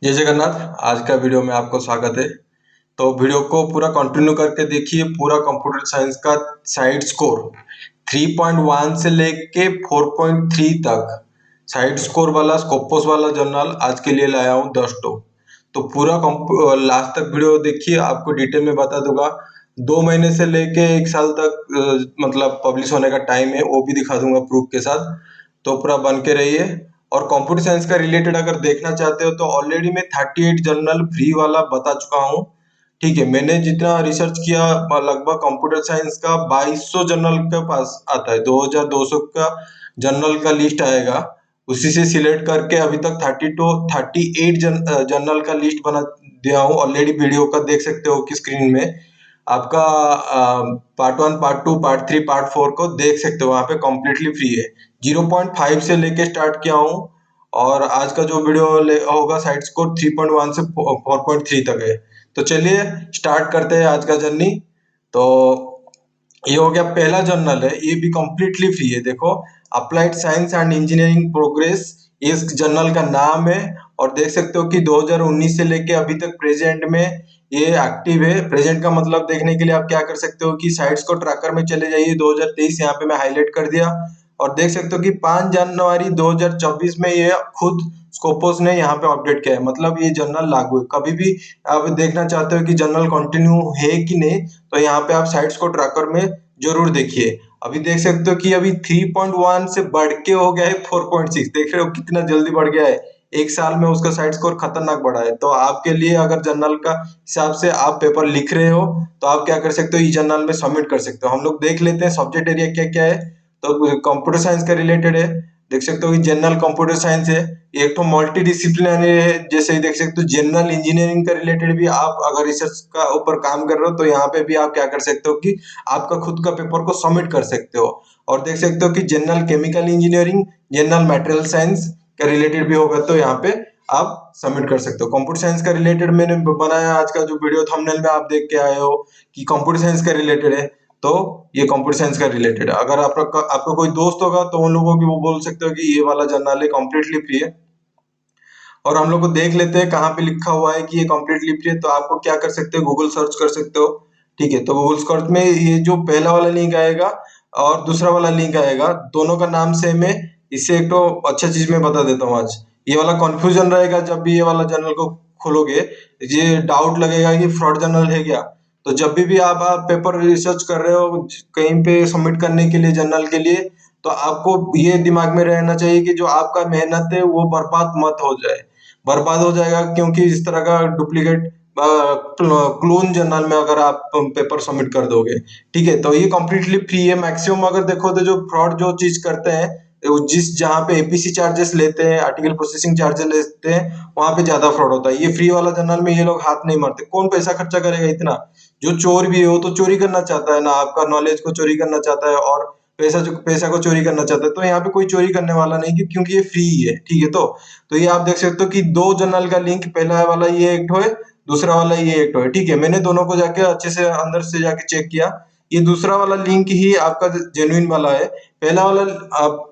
जय जगन्नाथ। आज का वीडियो में आपको स्वागत है। तो वीडियो को पूरा कंटिन्यू करके देखिए। पूरा कंप्यूटर साइंस का साइड स्कोर 3.1 से लेके 4.3 तक साइड स्कोर वाला स्कोपस वाला जर्नल आज के लिए लाया हूँ 10 टो। तो पूरा लास्ट तक वीडियो देखिए, आपको डिटेल में बता दूंगा। 2 महीने से लेके 1 साल तक मतलब पब्लिश होने का टाइम है, वो भी दिखा दूंगा प्रूफ के साथ। तो पूरा बन के रहिए। और कंप्यूटर साइंस का रिलेटेड अगर देखना चाहते हो तो ऑलरेडी मैं 38 जर्नल फ्री वाला बता चुका हूँ। ठीक है, मैंने जितना रिसर्च किया लगभग कंप्यूटर साइंस का 2200 जर्नल के पास आता है। 2200 का जर्नल का लिस्ट आएगा, उसी से सिलेक्ट करके अभी तक 38 जर्नल का लिस्ट बना दिया हूँ। ऑलरेडी वीडियो का देख सकते हो कि स्क्रीन में आपका पार्ट 1, पार्ट 2, पार्ट 3, पार्ट 4 को देख सकते हो। वहाँ पे कम्प्लीटली फ्री है। 0.5 से लेके स्टार्ट किया हूँ और आज का जो वीडियो होगा साइड स्कोर 3.1 से 4.3 तक है। तो चलिए स्टार्ट करते हैं आज का जर्नी। तो ये हो गया पहला जर्नल है, ये भी कम्प्लीटली फ्री है। देखो, applied science and engineering progress इस जर्नल का नाम है। और देख सकते हो कि 2019 से लेके अभी तक प्रेजेंट में ये एक्टिव है। प्रेजेंट का मतलब देखने के लिए आप क्या कर सकते हो कि साइट्स को ट्रैकर में चले जाइए। 2023 यहाँ पे मैं हाईलाइट कर दिया और देख सकते हो कि 5 जनवरी 2024 में ये खुद स्कोपोस ने यहाँ पे अपडेट किया है। मतलब ये जर्नल लागू है। कभी भी आप देखना चाहते हो कि जर्नल कंटिन्यू है कि नहीं, तो यहाँ पे आप साइट्स को ट्रैकर में जरूर देखिए। अभी देख सकते हो कि अभी 3.1 से बढ़ के हो गया है 4.6। देख रहे हो कितना जल्दी बढ़ गया है। 1 साल में उसका साइड स्कोर खतरनाक बढ़ा है। तो आपके लिए अगर जर्नल का हिसाब से आप पेपर लिख रहे हो तो आप क्या कर सकते हो, ई जर्नल में सबमिट कर सकते हो। हम लोग देख लेते हैं सब्जेक्ट एरिया क्या क्या है। तो कंप्यूटर साइंस का रिलेटेड है। देख सकते हो कि जनरल कंप्यूटर साइंस है। एक तो मल्टी डिसिप्लिनरी है। जैसे ही देख सकते हो जनरल इंजीनियरिंग का रिलेटेड भी आप अगर रिसर्च का ऊपर काम कर रहे हो तो यहाँ पे भी आप क्या कर सकते हो कि आपका खुद का पेपर को सबमिट कर सकते हो। और देख सकते हो कि general chemical engineering, general material science का रिलेटेड भी होगा तो यहाँ पे आप सबमिट कर सकते हो। कंप्यूटर साइंस का रिलेटेड मैंने बनाया आज का जो वीडियो थंबनेल में आप देख के आए हो कि कंप्यूटर साइंस का रिलेटेड है। तो ये कंप्यूटर साइंस का रिलेटेड है। अगर आपका कोई दोस्त होगा तो उन लोगों की वो बोल सकते हो कि ये वाला जर्नल है, कम्प्लीटली फ्री है। और हम लोग को देख लेते हैं कहाँ पे लिखा हुआ है कि ये कम्प्लीटली फ्री है। तो आपको क्या कर सकते हो, गूगल सर्च कर सकते हो। ठीक है, तो गूगल सर्च में ये जो पहला वाला लिंक आएगा और दूसरा वाला लिंक आएगा, दोनों का नाम सेम है। इससे एक तो अच्छा चीज मैं बता देता हूँ आज। ये वाला कंफ्यूजन रहेगा जब भी ये वाला जर्नल को खोलोगे, ये डाउट लगेगा कि फ्रॉड जर्नल है क्या। तो जब भी आप पेपर रिसर्च कर रहे हो कहीं पे सबमिट करने के लिए जर्नल के लिए, तो आपको ये दिमाग में रहना चाहिए कि जो आपका मेहनत है वो बर्बाद मत हो जाए। बर्बाद हो जाएगा क्योंकि इस तरह का डुप्लीकेट क्लोन जर्नल में अगर आप पेपर सबमिट कर दोगे। ठीक है, तो ये कम्प्लीटली फ्री है। मैक्सिमम अगर देखो तो जो फ्रॉड जो चीज करते हैं, जिस जहाँ पे एपीसी चार्जेस लेते हैं, आर्टिकल प्रोसेसिंग चार्जेस लेते हैं, वहां पे ज्यादा फ्रॉड होता है। ये फ्री वाला जर्नल में ये लोग हाथ नहीं मारते। कौन पैसा खर्चा करेगा इतना। जो चोर भी है वो तो चोरी करना चाहता है ना, आपका नॉलेज को चोरी करना चाहता है और पैसा को चोरी करना चाहता है। तो यहाँ पे कोई चोरी करने वाला नहीं क्योंकि ये फ्री है। ठीक है, तो ये आप देख सकते हो कि 2 जर्नल का लिंक, पहला वाला ये एक है, दूसरा वाला ये एक है। ठीक है, मैंने दोनों को जाके अच्छे से अंदर से जाके चेक किया। ये दूसरा वाला लिंक ही आपका जेन्युइन वाला है। आप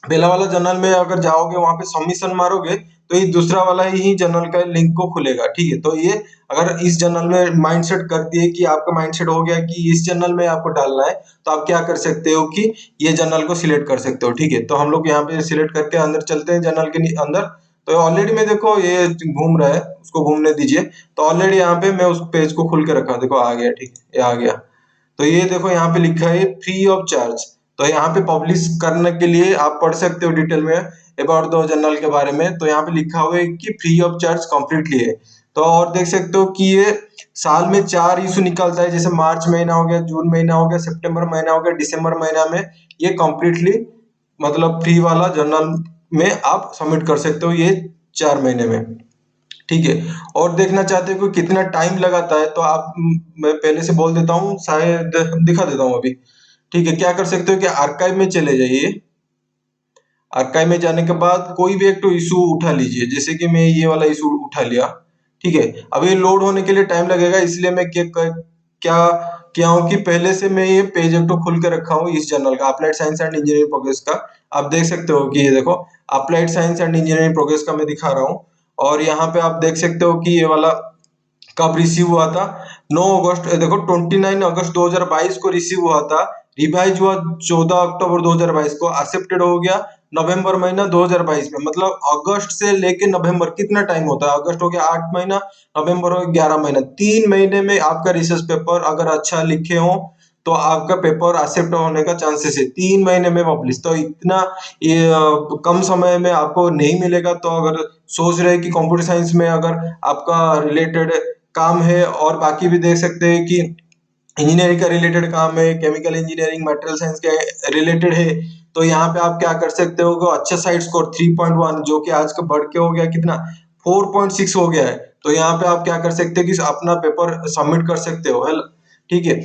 पहला वाला जर्नल में अगर जाओगे वहां पे सबमिशन मारोगे तो ये दूसरा वाला ही जर्नल का लिंक को खुलेगा। ठीक है, तो ये अगर इस जर्नल में माइंडसेट कर दिए कि आपका माइंडसेट हो गया कि इस जर्नल में आपको डालना है, तो आप क्या कर सकते हो कि ये जर्नल को सिलेक्ट कर सकते हो। ठीक है, तो हम लोग यहाँ पे सिलेक्ट करके अंदर चलते हैं जर्नल के अंदर। तो ऑलरेडी में देखो ये घूम रहा है, उसको घूमने दीजिए। तो ऑलरेडी यहाँ पे मैं उस पेज को खुल के रखा, देखो आ गया। ठीक है, ये आ गया। तो ये देखो यहाँ पे लिखा है फ्री ऑफ चार्ज। तो यहाँ पे पब्लिश करने के लिए आप पढ़ सकते हो डिटेल में अबाउट द जर्नल के बारे में। तो यहाँ पे लिखा हुआ है कि फ्री ऑफ चार्ज कम्प्लीटली है। तो और देख सकते हो कि ये साल में 4 इशू निकलता है। जैसे मार्च महीना हो गया, जून महीना हो गया, सितंबर महीना हो गया, दिसंबर महीना में ये कम्प्लीटली मतलब फ्री वाला जर्नल में आप सबमिट कर सकते हो, ये 4 महीने में। ठीक है, और देखना चाहते हो कि कितना टाइम लगाता है तो आप मैं पहले से बोल देता हूँ, शायद दिखा देता हूँ अभी। ठीक है, क्या कर सकते हो कि आर्काइव में चले जाइए। आर्काइव में जाने के बाद कोई भी एक तो इशू उठा लीजिए। जैसे कि मैं ये वाला इशू उठा लिया। ठीक है, अब ये लोड होने के लिए टाइम लगेगा, इसलिए मैं क्या क्या हूँ कि पहले से मैं ये पेज एक तो खुल के रखा हूँ इस जर्नल का, applied science and engineering progress का। आप देख सकते हो कि ये देखो applied science and engineering progress का मैं दिखा रहा हूँ। और यहाँ पे आप देख सकते हो कि ये वाला कब रिसीव हुआ था, 9 अगस्त, देखो 29 अगस्त 2022 को रिसीव हुआ था, रिवाइज हुआ 14 अक्टूबर 2022 को, एक्सेप्टेड हो गया नवंबर महीना 2022 में। मतलब अगस्त से लेके नवंबर कितना टाइम होता है, अगस्त हो गया 8 महीना, नवंबर हो गया 11 महीना, 3 महीने में आपका रिसर्च पेपर अगर अच्छा लिखे हो तो आपका पेपर एक्सेप्ट होने का चांसेस है, 3 महीने में पब्लिश। तो इतना ये कम समय में आपको नहीं मिलेगा। तो अगर सोच रहे हैं कि कंप्यूटर साइंस में अगर आपका रिलेटेड काम है, और बाकी भी देख सकते हैं कि इंजीनियरिंग का रिलेटेड काम है, केमिकल इंजीनियरिंग, मटेरियल साइंस के रिलेटेड है, तो यहाँ पे आप क्या कर सकते हो, अच्छा साइड स्कोर 3.1 जो कि आज का बढ़ के हो गया कितना 4.6 हो गया है। तो यहाँ पे आप क्या कर सकते हो कि अपना पेपर सबमिट कर सकते हो, है ठीक है।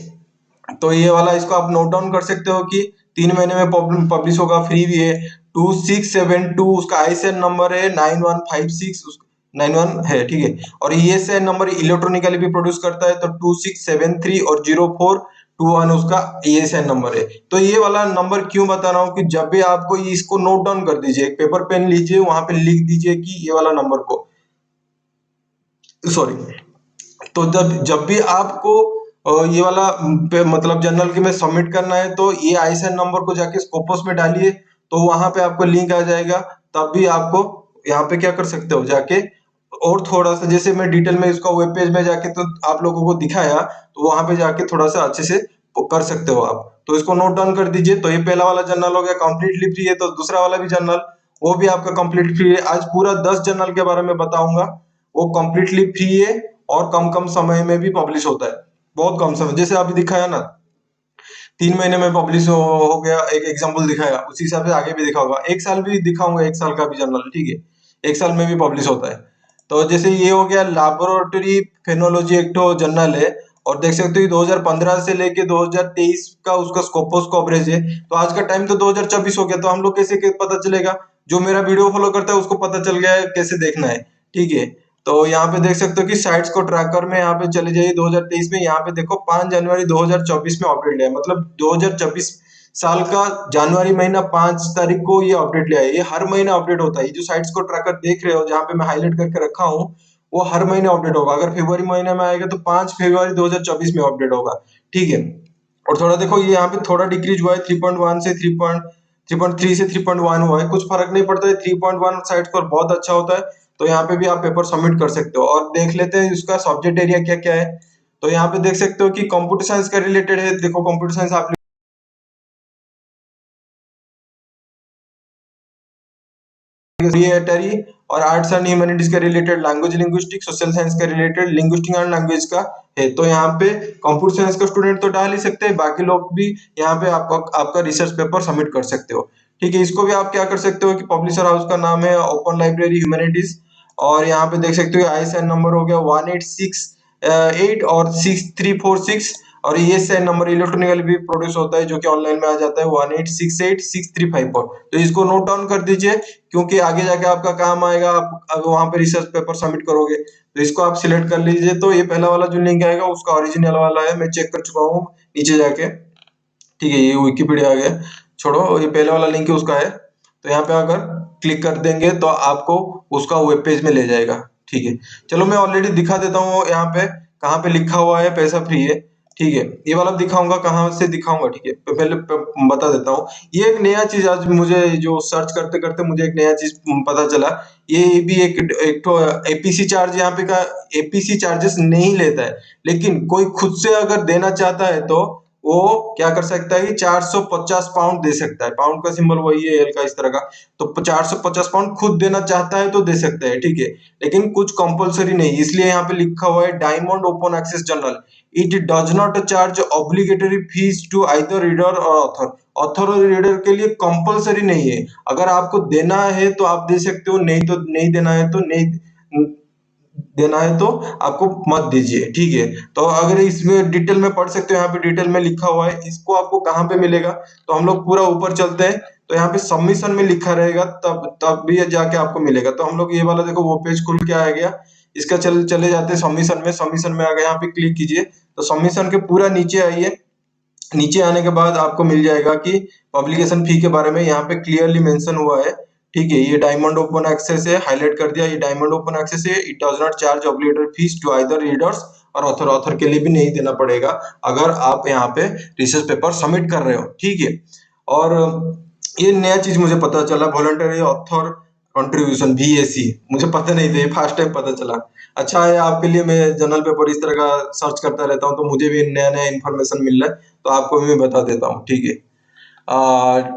तो ये वाला इसको आप नोट डाउन कर सकते हो कि 3 महीने में पब्लिश होगा, फ्री भी है। 2672 उसका आईएसएन नंबर है, 9156 91 है, ठीक है। और ईएसआईएन नंबर इलेक्ट्रॉनिकली भी प्रोड्यूस करता है, तो 2673 और 0421 उसका ईएसआईएन नंबर है। तो ये वाला नंबर क्यों बता रहा हूँ कि जब भी आपको इसको नोट डाउन कर दीजिए, एक पेपर पेन लीजिए, वहां पे लिख दीजिए कि ये वाला नंबर को, सॉरी, तो जब जब भी आपको ये वाला मतलब जनरल के में सबमिट करना है, तो ये आईएसएन नंबर को जाके स्कोपस में डालिए, तो वहां पे आपको लिंक आ जाएगा। तब भी आपको यहाँ पे क्या कर सकते हो जाके, और थोड़ा सा जैसे मैं डिटेल में इसका वेब पेज में जाके तो आप लोगों को दिखाया, तो वहां पे जाके थोड़ा सा अच्छे से कर सकते हो आप। तो इसको नोट डाउन कर दीजिए। तो ये पहला वाला जर्नल हो गया, कंप्लीटली फ्री है। तो दूसरा वाला भी जर्नल, वो भी आपका कंप्लीट फ्री है। आज पूरा 10 जर्नल के बारे में बताऊंगा, वो कंप्लीटली फ्री है और कम कम समय में भी पब्लिश होता है, बहुत कम समय, जैसे अभी दिखाया ना 3 महीने में पब्लिश हो गया, एक एग्जांपल दिखाया, उसी हिसाब से आगे भी दिखाऊंगा, 1 साल भी दिखाऊंगा, 1 साल का भी जर्नल, ठीक है, 1 साल में भी पब्लिश होता है। तो जैसे ये हो गया लैबोरेटरी फेनोलॉजी एक जर्नल है, और देख सकते हो 2015 से लेके 2023 का उसका स्कोपस कवरेज है। तो आज का टाइम तो 2024 हो गया, तो हम लोग कैसे पता चलेगा, जो मेरा वीडियो फॉलो करता है उसको पता चल गया है कैसे देखना है, ठीक है। तो यहाँ पे देख सकते हो कि साइट्स को ट्रैकर में यहाँ पे चले जाइए 2023 में, यहाँ पे देखो 5 जनवरी 2024 में अपडेट लिया है, मतलब 2024 साल का जनवरी महीना 5 तारीख को ये अपडेट लिया है। ये हर महीने अपडेट होता है। ये जो साइट्स को ट्रैकर देख रहे हो जहाँ पे मैं हाईलाइट करके रखा हूँ, वो हर महीने अपडेट होगा। अगर फरवरी महीने में आएगा तो 5 फरवरी 2024 में अपडेट होगा, ठीक है। और थोड़ा देखो ये यहाँ पे थोड़ा डिक्रीज हुआ है, 3.1 से 3.3 से 3.1 हुआ है, कुछ फर्क नहीं पड़ता है। 3.1 साइड स्कोर बहुत अच्छा होता है। तो यहाँ पे भी आप पेपर सबमिट कर सकते हो। और देख लेते हैं इसका सब्जेक्ट एरिया क्या क्या है। तो यहाँ पे देख सकते हो कि कंप्यूटर साइंस का रिलेटेड है। देखो कंप्यूटर साइंस आप क्रिएटरी, और आर्ट्स एंड ह्यूमैनिटीज का related language linguistic, social science का रिलेटेड लिंग्विस्टिक एंड लैंग्वेज का है। तो यहाँ पे कंप्यूटर साइंस का स्टूडेंट तो डाल ही सकते हैं, बाकी लोग भी यहाँ पे आपका रिसर्च पेपर सबमिट कर सकते हो, ठीक है। इसको भी आप क्या कर सकते हो कि पब्लिशर हाउस का नाम है ओपन लाइब्रेरी ह्यूमैनिटीज, और यहाँ पे देख सकते हो आईएसआईएन नंबर हो गया 1868 और 6346, और ये सेन नंबर इलेक्ट्रॉनिकली भी प्रोड्यूस होता है जो कि ऑनलाइन में आ जाता है 18686354। तो इसको नोट डाउन कर दीजिए, क्योंकि आगे जाके आपका काम आएगा, आप वहां पे रिसर्च पेपर सबमिट करोगे। तो इसको आप सिलेक्ट कर लीजिए। तो ये पहला वाला जो लिंक आएगा उसका ओरिजिनल वाला है, मैं चेक कर चुका हूँ नीचे जाके, ठीक है। ये विकिपीडिया आ गया, छोड़ो, ये पहले वाला लिंक है उसका है। तो यहाँ पे अगर क्लिक कर देंगे तो आपको उसका वेब पेज में ले जाएगा, ठीक है। चलो मैं ऑलरेडी दिखा देता हूँ यहाँ पे कहाँ पे लिखा हुआ है पैसा फ्री है, ठीक है। ये वाला दिखाऊंगा, कहाँ से दिखाऊंगा, ठीक है, पहले बता देता हूँ। ये एक नया चीज आज मुझे जो सर्च करते करते मुझे एक नया चीज पता चला। ये भी एक तो एपीसी चार्ज यहाँ पे का एपीसी चार्जेस नहीं लेता है, लेकिन कोई खुद से अगर देना चाहता है तो वो क्या कर सकता है कि 450 पाउंड दे सकता है। पाउंड का सिंबल वही है, एल का इस तरह का। तो 450 पाउंड खुद देना चाहता है तो दे सकता है, ठीक है, लेकिन कुछ कंपलसरी नहीं। इसलिए यहाँ पे लिखा हुआ है diamond open access journal, it does not charge obligatory fees to either reader और ऑथर। ऑथर और रीडर के लिए कंपलसरी नहीं है, अगर आपको देना है तो आप दे सकते हो, नहीं तो नहीं देना है तो नहीं देना है, तो आपको मत दीजिए, ठीक है। तो अगर इसमें डिटेल में पढ़ सकते हो, यहाँ पे डिटेल में लिखा हुआ है। इसको आपको कहाँ पे मिलेगा, तो हम लोग पूरा ऊपर चलते हैं, तो यहाँ पे सबमिशन में लिखा रहेगा, तब तब भी जाके आपको मिलेगा। तो हम लोग ये वाला देखो वो पेज खुल के आ गया, इसका चले जाते हैं सबमिशन में। सबमिशन में आ गए, यहाँ पे क्लिक कीजिए, तो सबमिशन के पूरा नीचे आइए। नीचे आने के बाद आपको मिल जाएगा कि पब्लिकेशन फी के बारे में यहाँ पे क्लियरली मेंशन हुआ है, ठीक है, ये डायमंड ओपन एक्सेस है, हाईलाइट कर दिया, ये डायमंड ओपन एक्सेस है। It does not charge obligatory fees to either readers और ऑथर के लिए भी नहीं देना पड़ेगा अगर आप यहाँ पे रिसर्च पेपर सबमिट कर रहे हो। ठीक है, और ये नया चीज मुझे पता चला, वॉलंटरी ऑथर कंट्रीब्यूशन VAC, मुझे पता नहीं था, ये फर्स्ट टाइम पता चला। अच्छा है आपके लिए, मैं जनरल पेपर इस तरह का सर्च करता रहता हूँ तो मुझे भी नया नया इन्फॉर्मेशन मिल रहा है, तो आपको भी मैं बता देता हूँ। ठीक है,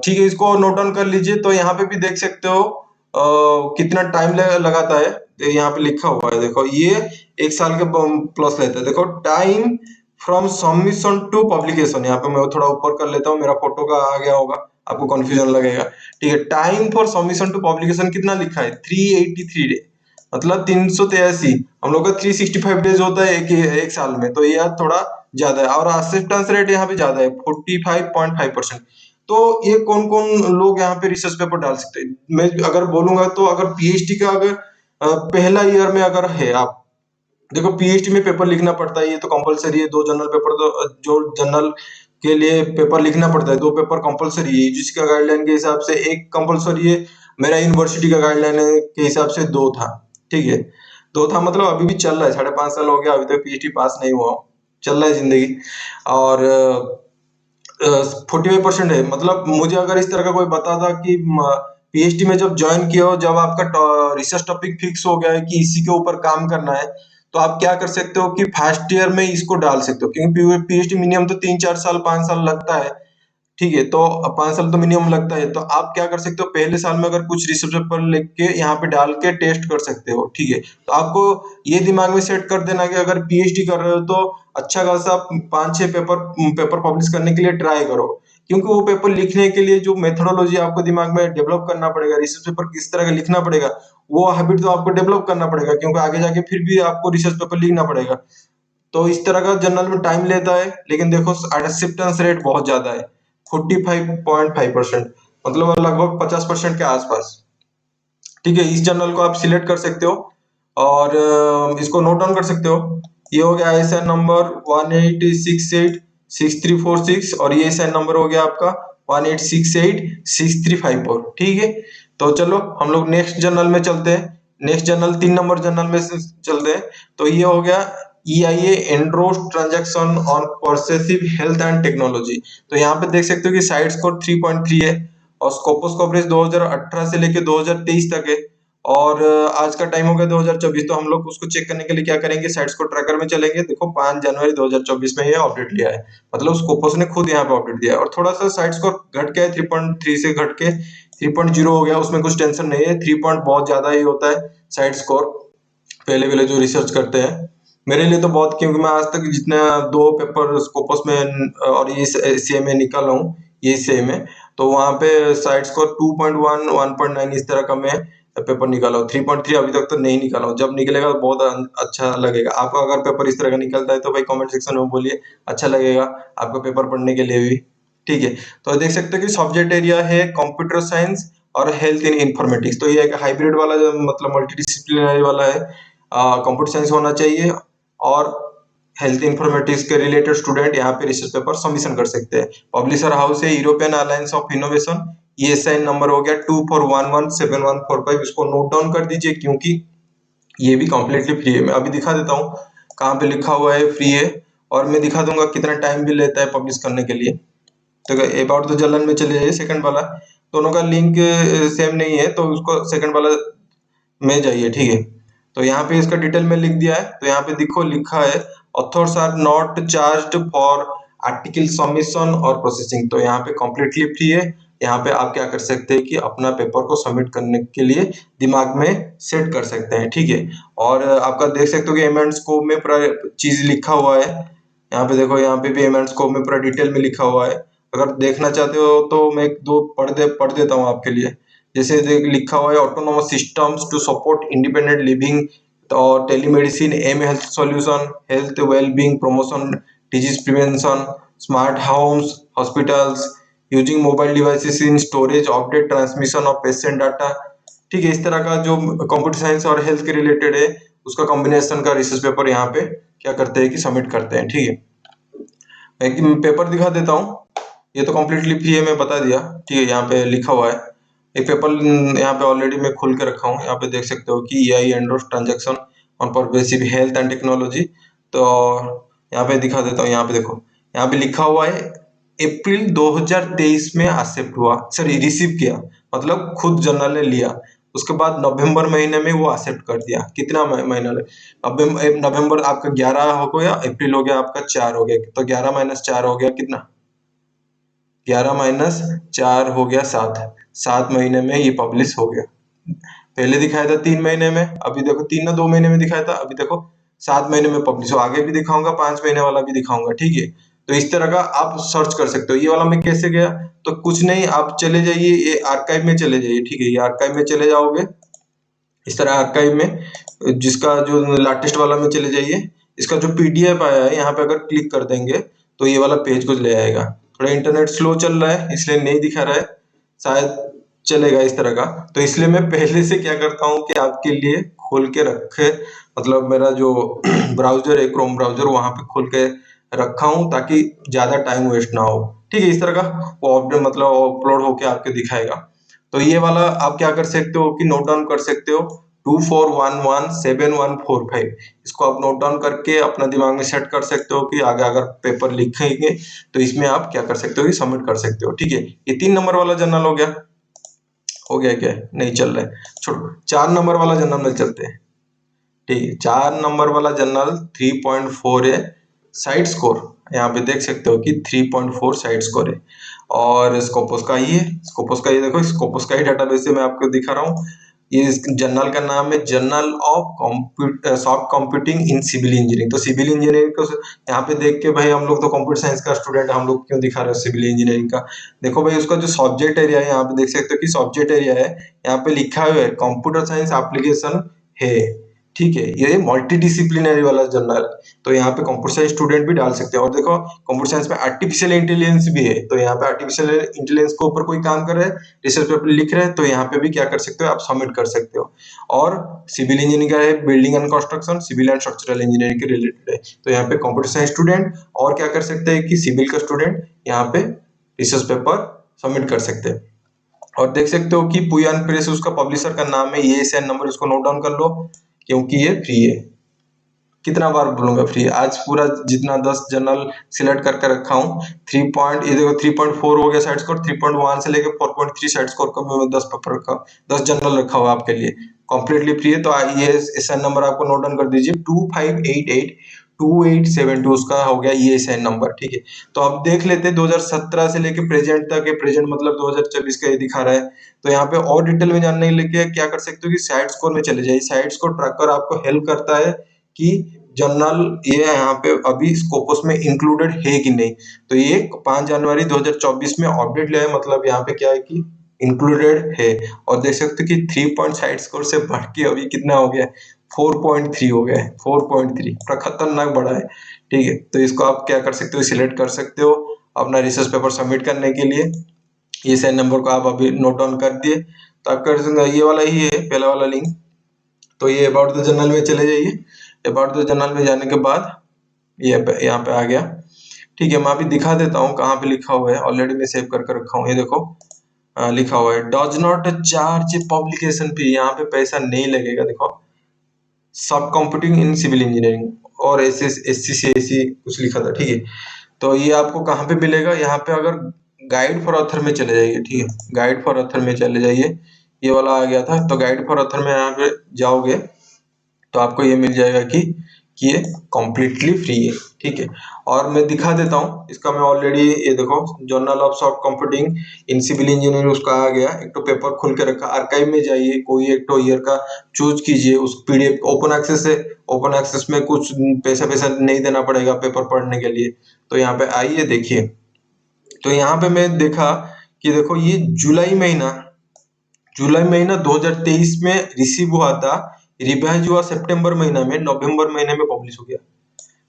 ठीक है, इसको नोट डाउन कर लीजिए। तो यहाँ पे भी देख सकते हो कितना टाइम लगाता है, तो यहाँ पे लिखा हुआ है, देखो ये 1 साल के प्लस लेते हैं। देखो time from submission to publication, यहाँ पे मैं थोड़ा ऊपर कर लेता हूँ, मेरा फोटो का आ गया होगा, आपको कंफ्यूजन लगेगा। ठीक है, time for submission to publication कितना लिखा है, 383 डे, मतलब 383। हम लोग का 365 डेज होता है एक साल में, तो ये थोड़ा ज्यादा है। और एक्सेप्टेंस रेट यहाँ पे ज्यादा है, 45.5%। तो ये कौन कौन लोग यहाँ पे रिसर्च पेपर डाल सकते हैं, मैं अगर बोलूंगा तो अगर PhD का अगर पहला ईयर में अगर है आप, देखो PhD में पेपर लिखना पड़ता है, ये तो कंपलसरी है। 2 जनरल पेपर, तो जो जनरल के लिए पेपर लिखना पड़ता है, 2 पेपर कंपलसरी है, जिसका गाइडलाइन के हिसाब से एक कंपलसरी है। मेरा यूनिवर्सिटी का गाइडलाइन के हिसाब से 2 था। ठीक है, 2 था, मतलब अभी भी चल रहा है, 5.5 साल हो गया, अभी तक PhD पास नहीं हुआ हूं, चल रहा है जिंदगी। और 45% है, मतलब मुझे अगर इस तरह का कोई बताता कि PhD में जब ज्वाइन किया हो, जब आपका रिसर्च टॉपिक फिक्स हो गया है कि इसी के ऊपर काम करना है, तो आप क्या कर सकते हो कि फर्स्ट ईयर में इसको डाल सकते हो, क्योंकि PhD मिनिमम तो 3-4 साल 5 साल लगता है। ठीक है, तो 5 साल तो मिनिमम लगता है, तो आप क्या कर सकते हो, पहले साल में अगर कुछ रिसर्च पेपर लिख के यहाँ पे डाल के टेस्ट कर सकते हो। ठीक है, तो आपको ये दिमाग में सेट कर देना कि अगर PhD कर रहे हो तो अच्छा खासा 5-6 पेपर पब्लिश करने के लिए ट्राई करो, क्योंकि वो पेपर लिखने के लिए जो मेथोडोलॉजी आपको दिमाग में डेवलप करना पड़ेगा, रिसर्च पेपर किस तरह का लिखना पड़ेगा, वो हैबिट तो आपको डेवलप करना पड़ेगा, क्योंकि आगे जाके फिर भी आपको रिसर्च पेपर लिखना पड़ेगा। तो इस तरह का जनरल में टाइम लेता है, लेकिन देखो एक्सेप्टेंस रेट बहुत ज्यादा है, 45.5%, मतलब लगभग 50% के आसपास। ठीक है, इस जर्नल को आप सिलेक्ट कर सकते हो और इसको नोट डाउन कर सकते हो। ये हो गया ISN नंबर 18686346, और ये ISN नंबर हो गया आपका 18686354। ठीक है, तो चलो हम लोग नेक्स्ट जर्नल में चलते हैं। नेक्स्ट जर्नल 3 नंबर जर्नल में से चलते हैं। तो ये हो गया EIA endorsed transaction on pervasive health and technology. तो यहाँ पे देख सकते हो कि साइड स्कोर 3.3 है, और स्कोपस कवरेज 2018 से लेके 2023 तक है, और आज का टाइम हो गया 2024। तो हम लोग उसको चेक करने के लिए क्या करेंगे, साइट स्कोर ट्रैकर में चलेंगे। देखो 5 जनवरी 2024 में ये अपडेट लिया है, मतलब स्कोपस ने खुद यहाँ पे अपडेट दिया है, और थोड़ा सा साइट स्कोर घट गया है, 3.3 से घट के 3.0 हो गया, उसमें कुछ टेंशन नहीं है। 3 पॉइंट बहुत ज्यादा ही होता है साइट स्कोर, पहले पहले जो रिसर्च करते हैं। मेरे लिए तो बहुत, क्योंकि मैं आज तक जितना 2 पेपर स्कोपस में और ये CA में निकाला हूँ, ये CA में, तो वहां पे साइड स्कोर 2.1 1.9 इस तरह का मैं पेपर निकाला हूँ। 3.3 अभी तक तो नहीं निकाला हूँ, जब निकलेगा तो बहुत अच्छा लगेगा। आपका अगर पेपर इस तरह का निकलता है तो भाई कमेंट सेक्शन में बोलिए, अच्छा लगेगा आपका पेपर पढ़ने के लिए भी। ठीक है, तो देख सकते हो कि सब्जेक्ट एरिया है कंप्यूटर साइंस और हेल्थ इन इंफॉर्मेटिक्स। तो ये एक हाइब्रिड वाला, जो मतलब मल्टीडिसिप्लिनरी वाला है, कंप्यूटर साइंस होना चाहिए, और हेल्थ इंफॉर्मेटिक्स के रिलेटेड स्टूडेंट यहाँ पे रिसर्च पेपर सबमिशन कर सकते हैं। पब्लिशर हाउस है यूरोपियन अलायंस ऑफ इनोवेशन, ये SIN नंबर हो गया 24117145। इसको नोट डाउन कर दीजिए, क्योंकि ये भी कम्प्लीटली फ्री है। मैं अभी दिखा देता हूँ कहाँ पे लिखा हुआ है फ्री है, और मैं दिखा दूंगा कितना टाइम भी लेता है पब्लिश करने के लिए। तो अबाउट द जर्नल में चले जाइए, सेकंड वाला, दोनों का लिंक सेम नहीं है, तो उसको सेकंड वाला में जाइए। ठीक है, तो यहाँ पे इसका डिटेल में लिख दिया है। तो यहाँ पे देखो लिखा है authors are not charged for article submission और प्रोसेसिंग। तो यहाँ पे कम्प्लीटली फ्री है। यहाँ पे आप क्या कर सकते हैं कि अपना पेपर को सबमिट करने के लिए दिमाग में सेट कर सकते हैं। ठीक है, और आपका देख सकते हो कि एम एंड स्कोप में पूरा चीज लिखा हुआ है। यहाँ पे देखो, यहाँ पे भी एम एंड स्कोप में पूरा डिटेल में लिखा हुआ है। अगर देखना चाहते हो तो मैं 1-2 पढ़ देता हूँ आपके लिए। जैसे लिखा हुआ है autonomous systems to support independent living, और telemedicine, M health solution, health wellbeing promotion, disease prevention, smart homes, hospitals, using mobile devices in storage, update transmission of patient data. ठीक है, इस तरह का जो कंप्यूटर साइंस और हेल्थ के रिलेटेड है, उसका कॉम्बिनेशन का रिसर्च पेपर यहाँ पे क्या करते हैं कि सबमिट करते हैं। ठीक है, एक पेपर दिखा देता हूँ। ये तो कम्प्लीटली फ्री है, मैं बता दिया। ठीक है, यहाँ पे लिखा हुआ है एक पेपर यहाँ पे ऑलरेडी मैं खोल के रखा हूँ, यहाँ पे देख सकते हो कि EI endorse transaction on pervasive health and technology. तो यहाँ पे दिखा देता हूँ, यहाँ पे देखो, यहाँ पे लिखा हुआ है अप्रैल 2023 में एक्सेप्ट हुआ, सॉरी रिसीव किया, मतलब खुद जर्नल ने लिया। उसके बाद नवंबर महीने में वो एक्सेप्ट कर दिया। कितना महीना नवंबर आपका 11 हो गया, अप्रैल हो गया आपका 4 हो गया, तो 11 माइनस 4 हो गया कितना, 11 - 4 हो गया 7। 7 महीने में ये पब्लिश हो गया। पहले दिखाया था 3 महीने में, अभी देखो 3 ना 2 महीने में दिखाया था, अभी देखो 7 महीने में पब्लिश हो। आगे भी दिखाऊंगा, 5 महीने वाला भी दिखाऊंगा, ठीक है। तो इस तरह का आप सर्च कर सकते हो। ये वाला मैं कैसे गया, तो कुछ नहीं, आप चले जाइए ये आर्काइव में चले जाइए, ठीक है। ये आर्काइव में चले जाओगे, इस तरह आर्काइव में जिसका जो लेटेस्ट वाला में चले जाइए, इसका जो PDF आया है यहाँ पे अगर क्लिक कर देंगे तो ये वाला पेज कुछ ले आएगा। थोड़ा इंटरनेट स्लो चल रहा है इसलिए नहीं दिखा रहा है, शायद चलेगा इस तरह का। तो इसलिए मैं पहले से क्या करता हूँ कि आपके लिए खोल के रखे, मतलब मेरा जो ब्राउजर है क्रोम ब्राउजर, वहां पे खोल के रखा हूँ ताकि ज्यादा टाइम वेस्ट ना हो, ठीक है। इस तरह का वो मतलब अपलोड होके आपके दिखाएगा। तो ये वाला आप क्या कर सकते हो कि नोट डाउन कर सकते हो, 24117145। इसको आप नोट डाउन करके अपना दिमाग में सेट कर सकते हो कि आगे अगर पेपर लिखेंगे तो इसमें आप क्या कर सकते हो कि सबमिट कर सकते हो, ठीक है। ये 3 नंबर वाला जर्नल हो गया। हो गया क्या, नहीं चल रहा है, छोड़ो। 4 नंबर वाला जर्नल में चलते हैं, ठीक है। 4 नंबर वाला जर्नल 3.4 है साइड स्कोर। यहाँ पे देख सकते हो कि 3.4 साइड स्कोर है। और स्कोपस का ही है, स्कोपस का ये देखो, स्कोपस का ही डाटाबेस से मैं आपको दिखा रहा हूँ। ये जर्नल का नाम है journal of soft computing in civil engineering. तो सिविल इंजीनियरिंग को यहाँ पे देख के भाई, हम लोग तो कंप्यूटर साइंस का स्टूडेंट, हम लोग क्यों दिखा रहे हो सिविल इंजीनियरिंग का। देखो भाई, उसका जो सब्जेक्ट एरिया है, यहाँ पे देख सकते हो कि सब्जेक्ट एरिया है, यहाँ पे लिखा हुआ है कंप्यूटर साइंस एप्लीकेशन है, ठीक है। ये मल्टी डिसिप्लिनरी वाला जर्नल, तो यहाँ पे कंप्यूटर साइंस स्टूडेंट भी डाल सकते हैं। और देखो कंप्यूटर साइंस में आर्टिफिशियल इंटेलिजेंस भी है, तो यहाँ पे आर्टिफिशियल इंटेलिजेंस के ऊपर कोई काम कर रहे हैं, रिसर्च पेपर लिख रहे हैं, तो यहाँ पे भी क्या कर सकते हो, आप सबमिट कर सकते हो। और सिविल इंजीनियरिंग का है building and construction, civil and structural engineering के रिलेटेड है, तो यहाँ पे कंप्यूटर साइंस स्टूडेंट और क्या कर सकते हैं कि सिविल का स्टूडेंट यहाँ पे रिसर्च पेपर सबमिट कर सकते हैं। और देख सकते हो कि पुयान प्रेस उसका पब्लिशर का नाम है, ये SN नंबर इसको नोट डाउन कर लो क्योंकि ये फ्री है। कितना बार बोलूंगा फ्री, आज पूरा जितना 10 जर्नल सिलेक्ट करके रखा हूँ। 3 पॉइंट, ये देखो 3.4 हो गया साइड स्कोर, 3.1 से लेके 4.3 साइड स्कोर का मैं 10 पेपर रखा, 10 जर्नल रखा हुआ आपके लिए, कंप्लीटली फ्री है। तो ये SN नंबर आपको नोट डाउन कर दीजिए, 25882872 उसका हो गया ये SN नंबर, ठीक है। तो अब देख लेते हैं 2017 से लेके प्रेजेंट तक है, प्रेजेंट मतलब 2024 का ये दिखा रहा है। तो यहाँ पे और डिटेल में जानने के लिए क्या कर सकते हो कि साइड स्कोर में चले जाइए। साइड स्कोर ट्रैकर आपको हेल्प करता है कि जर्नल ये यहाँ पे अभी स्कोपस में इंक्लूडेड है कि नहीं। तो ये 5 जनवरी 2024 में अपडेट लिया है, मतलब यहाँ पे क्या है कि इंक्लूडेड है। और देख सकते हो कि 3 पॉइंट साइड स्कोर से बढ़ के अभी कितना हो गया है, 4.3 हो गया है, 4.3 खतरनाक बढ़ा है, ठीक है। तो इसको आप क्या कर सकते हो, सिलेक्ट कर सकते हो अपना रिसर्च पेपर सबमिट करने के लिए। ये SN नंबर को आप अभी नोट डाउन कर दिए तो आप कर सकते, ये वाला ही है पहला वाला लिंक। तो ये अबाउट द जर्नल में चले जाइए। अबाउट द जर्नल में जाने के बाद ये यहाँ पे आ गया, ठीक है। मैं अभी दिखा देता हूँ कहाँ पे लिखा हुआ है, ऑलरेडी मैं सेव करके रखा हूँ। ये देखो लिखा हुआ है does not charge publication fee, यहाँ पे पैसा नहीं लगेगा। देखो soft computing in civil engineering और SC कुछ लिखा था, ठीक है। तो ये आपको कहाँ पे मिलेगा, यहाँ पे अगर गाइड फॉर ऑथर में चले जाइए, ठीक है। गाइड फॉर ऑथर में चले जाइए, ये वाला आ गया था। तो गाइड फॉर ऑथर में यहाँ पे जाओगे तो आपको ये मिल जाएगा कि ये कम्प्लीटली फ्री है, ठीक है। और मैं दिखा देता हूँ इसका, मैं ऑलरेडी ये देखो journal of soft computing in civil engineering उसका आ गया। एक तो पेपर खुल के रखा, आर्काइव में जाइए, कोई एक तो ईयर का चूज कीजिए, उस PDF ओपन एक्सेस है, ओपन एक्सेस में कुछ पैसा नहीं देना पड़ेगा पेपर पढ़ने के लिए। तो यहाँ पे आइए देखिए, तो यहाँ पे मैं देखा कि देखो ये जुलाई महीना 2023 में रिसीव हुआ था, रिवाइज हुआ सितंबर महीना में, नवंबर महीने में पब्लिश हो गया।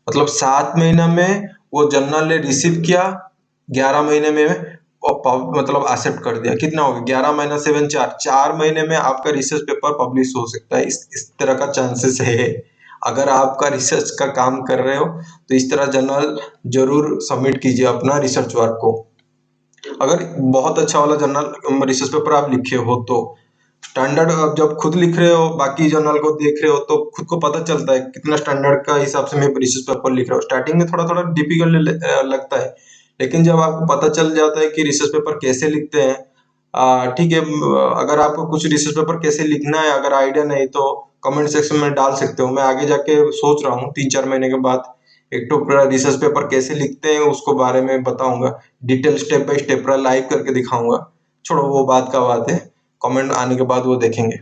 मतलब 7 महीना में वो जर्नल ने रिसीव किया, 11 महीने में मतलब एक्सेप्ट कर दिया। कितना हो गया, 11 माइनस 7 4, 4 महीने में आपका रिसर्च पेपर पब्लिश हो सकता है। इस तरह का चांसेस है। अगर आपका रिसर्च का काम कर रहे हो तो इस तरह जर्नल जरूर सबमिट कीजिए अपना रिसर्च वर्क को। अगर बहुत अच्छा वाला जर्नल रिसर्च पेपर आप लिखे हो तो स्टैंडर्ड, आप जब खुद लिख रहे हो बाकी जर्नल को देख रहे हो तो खुद को पता चलता है कितना स्टैंडर्ड का हिसाब से मैं रिसर्च पेपर लिख रहा हूँ। स्टार्टिंग में थोड़ा थोड़ा डिफिकल्ट लगता है, लेकिन जब आपको पता चल जाता है कि रिसर्च पेपर कैसे लिखते हैं, ठीक है। अगर आपको कुछ रिसर्च पेपर कैसे लिखना है अगर आइडिया नहीं तो कमेंट सेक्शन में डाल सकते हो। मैं आगे जाके सोच रहा हूँ 3-4 महीने के बाद एक तो पूरा रिसर्च पेपर कैसे लिखते हैं उसको बारे में बताऊंगा, डिटेल स्टेप बाय स्टेप पूरा लाइव करके दिखाऊंगा। छोड़ो वो बात का बात है, कमेंट आने के बाद वो देखेंगे।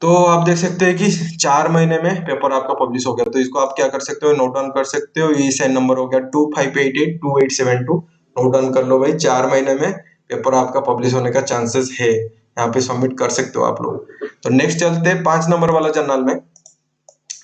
तो आप देख सकते हैं कि 4 महीने में पेपर आपका पब्लिश हो गया। तो इसको आप क्या कर सकते हो, नोट डाउन कर सकते हो। ये साइन नंबर हो गया 25882872। नोट डाउन कर लो भाई, 4 महीने में पेपर आपका पब्लिश होने का चांसेस है। यहाँ पे सबमिट कर सकते हो आप लोग। तो नेक्स्ट चलते हैं 5 नंबर वाला जर्नल में।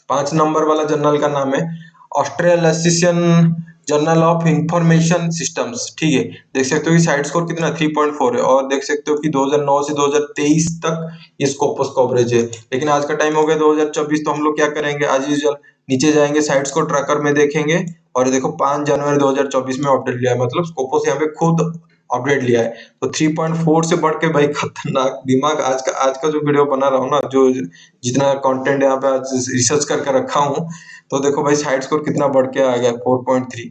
5 नंबर वाला जर्नल का नाम है Australian journal of information systems. ठीक है, देख सकते हो कि साइड स्कोर कितना 3.4 है, और देख सकते हो कि 2009 से 2023 तक ये स्कोपस कवरेज है। लेकिन आज का टाइम हो गया 2024, तो हम लोग क्या करेंगे, आज यूजुअल नीचे जाएंगे साइड स्कोर ट्रैकर में देखेंगे, और देखो 5 जनवरी 2024 में अपडेट लिया है, मतलब स्कोपस यहाँ पे खुद अपडेट लिया है। तो 3.4 से बढ़ के भाई खतरनाक दिमाग। आज का जो वीडियो बना रहा हूँ ना, जो जितना कंटेंट यहाँ पे आज रिसर्च करके रखा हूँ, तो देखो भाई साइड स्कोर कितना बढ़ के आ गया 4.3।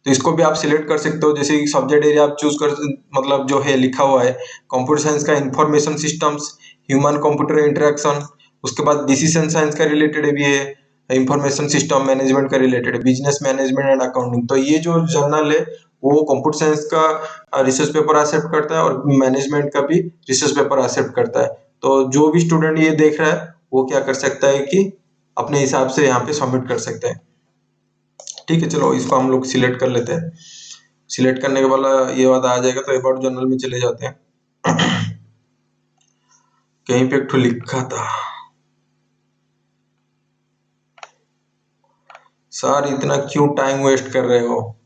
तो इसको भी आप सिलेक्ट कर सकते हो, जैसे सब्जेक्ट एरिया आप चूज कर, मतलब जो है लिखा हुआ है कंप्यूटर साइंस का information systems, human computer interaction, उसके बाद डिसीजन साइंस का रिलेटेड भी है, इंफॉर्मेशन सिस्टम मैनेजमेंट का रिलेटेड है, बिजनेस मैनेजमेंट एंड अकाउंटिंग। तो ये जो जर्नल है वो कंप्यूटर साइंस का रिसर्च पेपर एक्सेप्ट करता है, और मैनेजमेंट का भी रिसर्च पेपर एक्सेप्ट करता है। तो जो भी स्टूडेंट ये देख रहा है वो क्या कर सकता है कि अपने हिसाब से यहाँ पे सबमिट कर सकते हैं। ठीक है, चलो इसको हम लोग सिलेक्ट कर लेते हैं। सिलेक्ट करने के बाद ये बात आ जाएगा, तो अबाउट जर्नल में चले जाते हैं। कहीं पे एक ठो लिखा था, सर इतना क्यों टाइम वेस्ट कर रहे हो,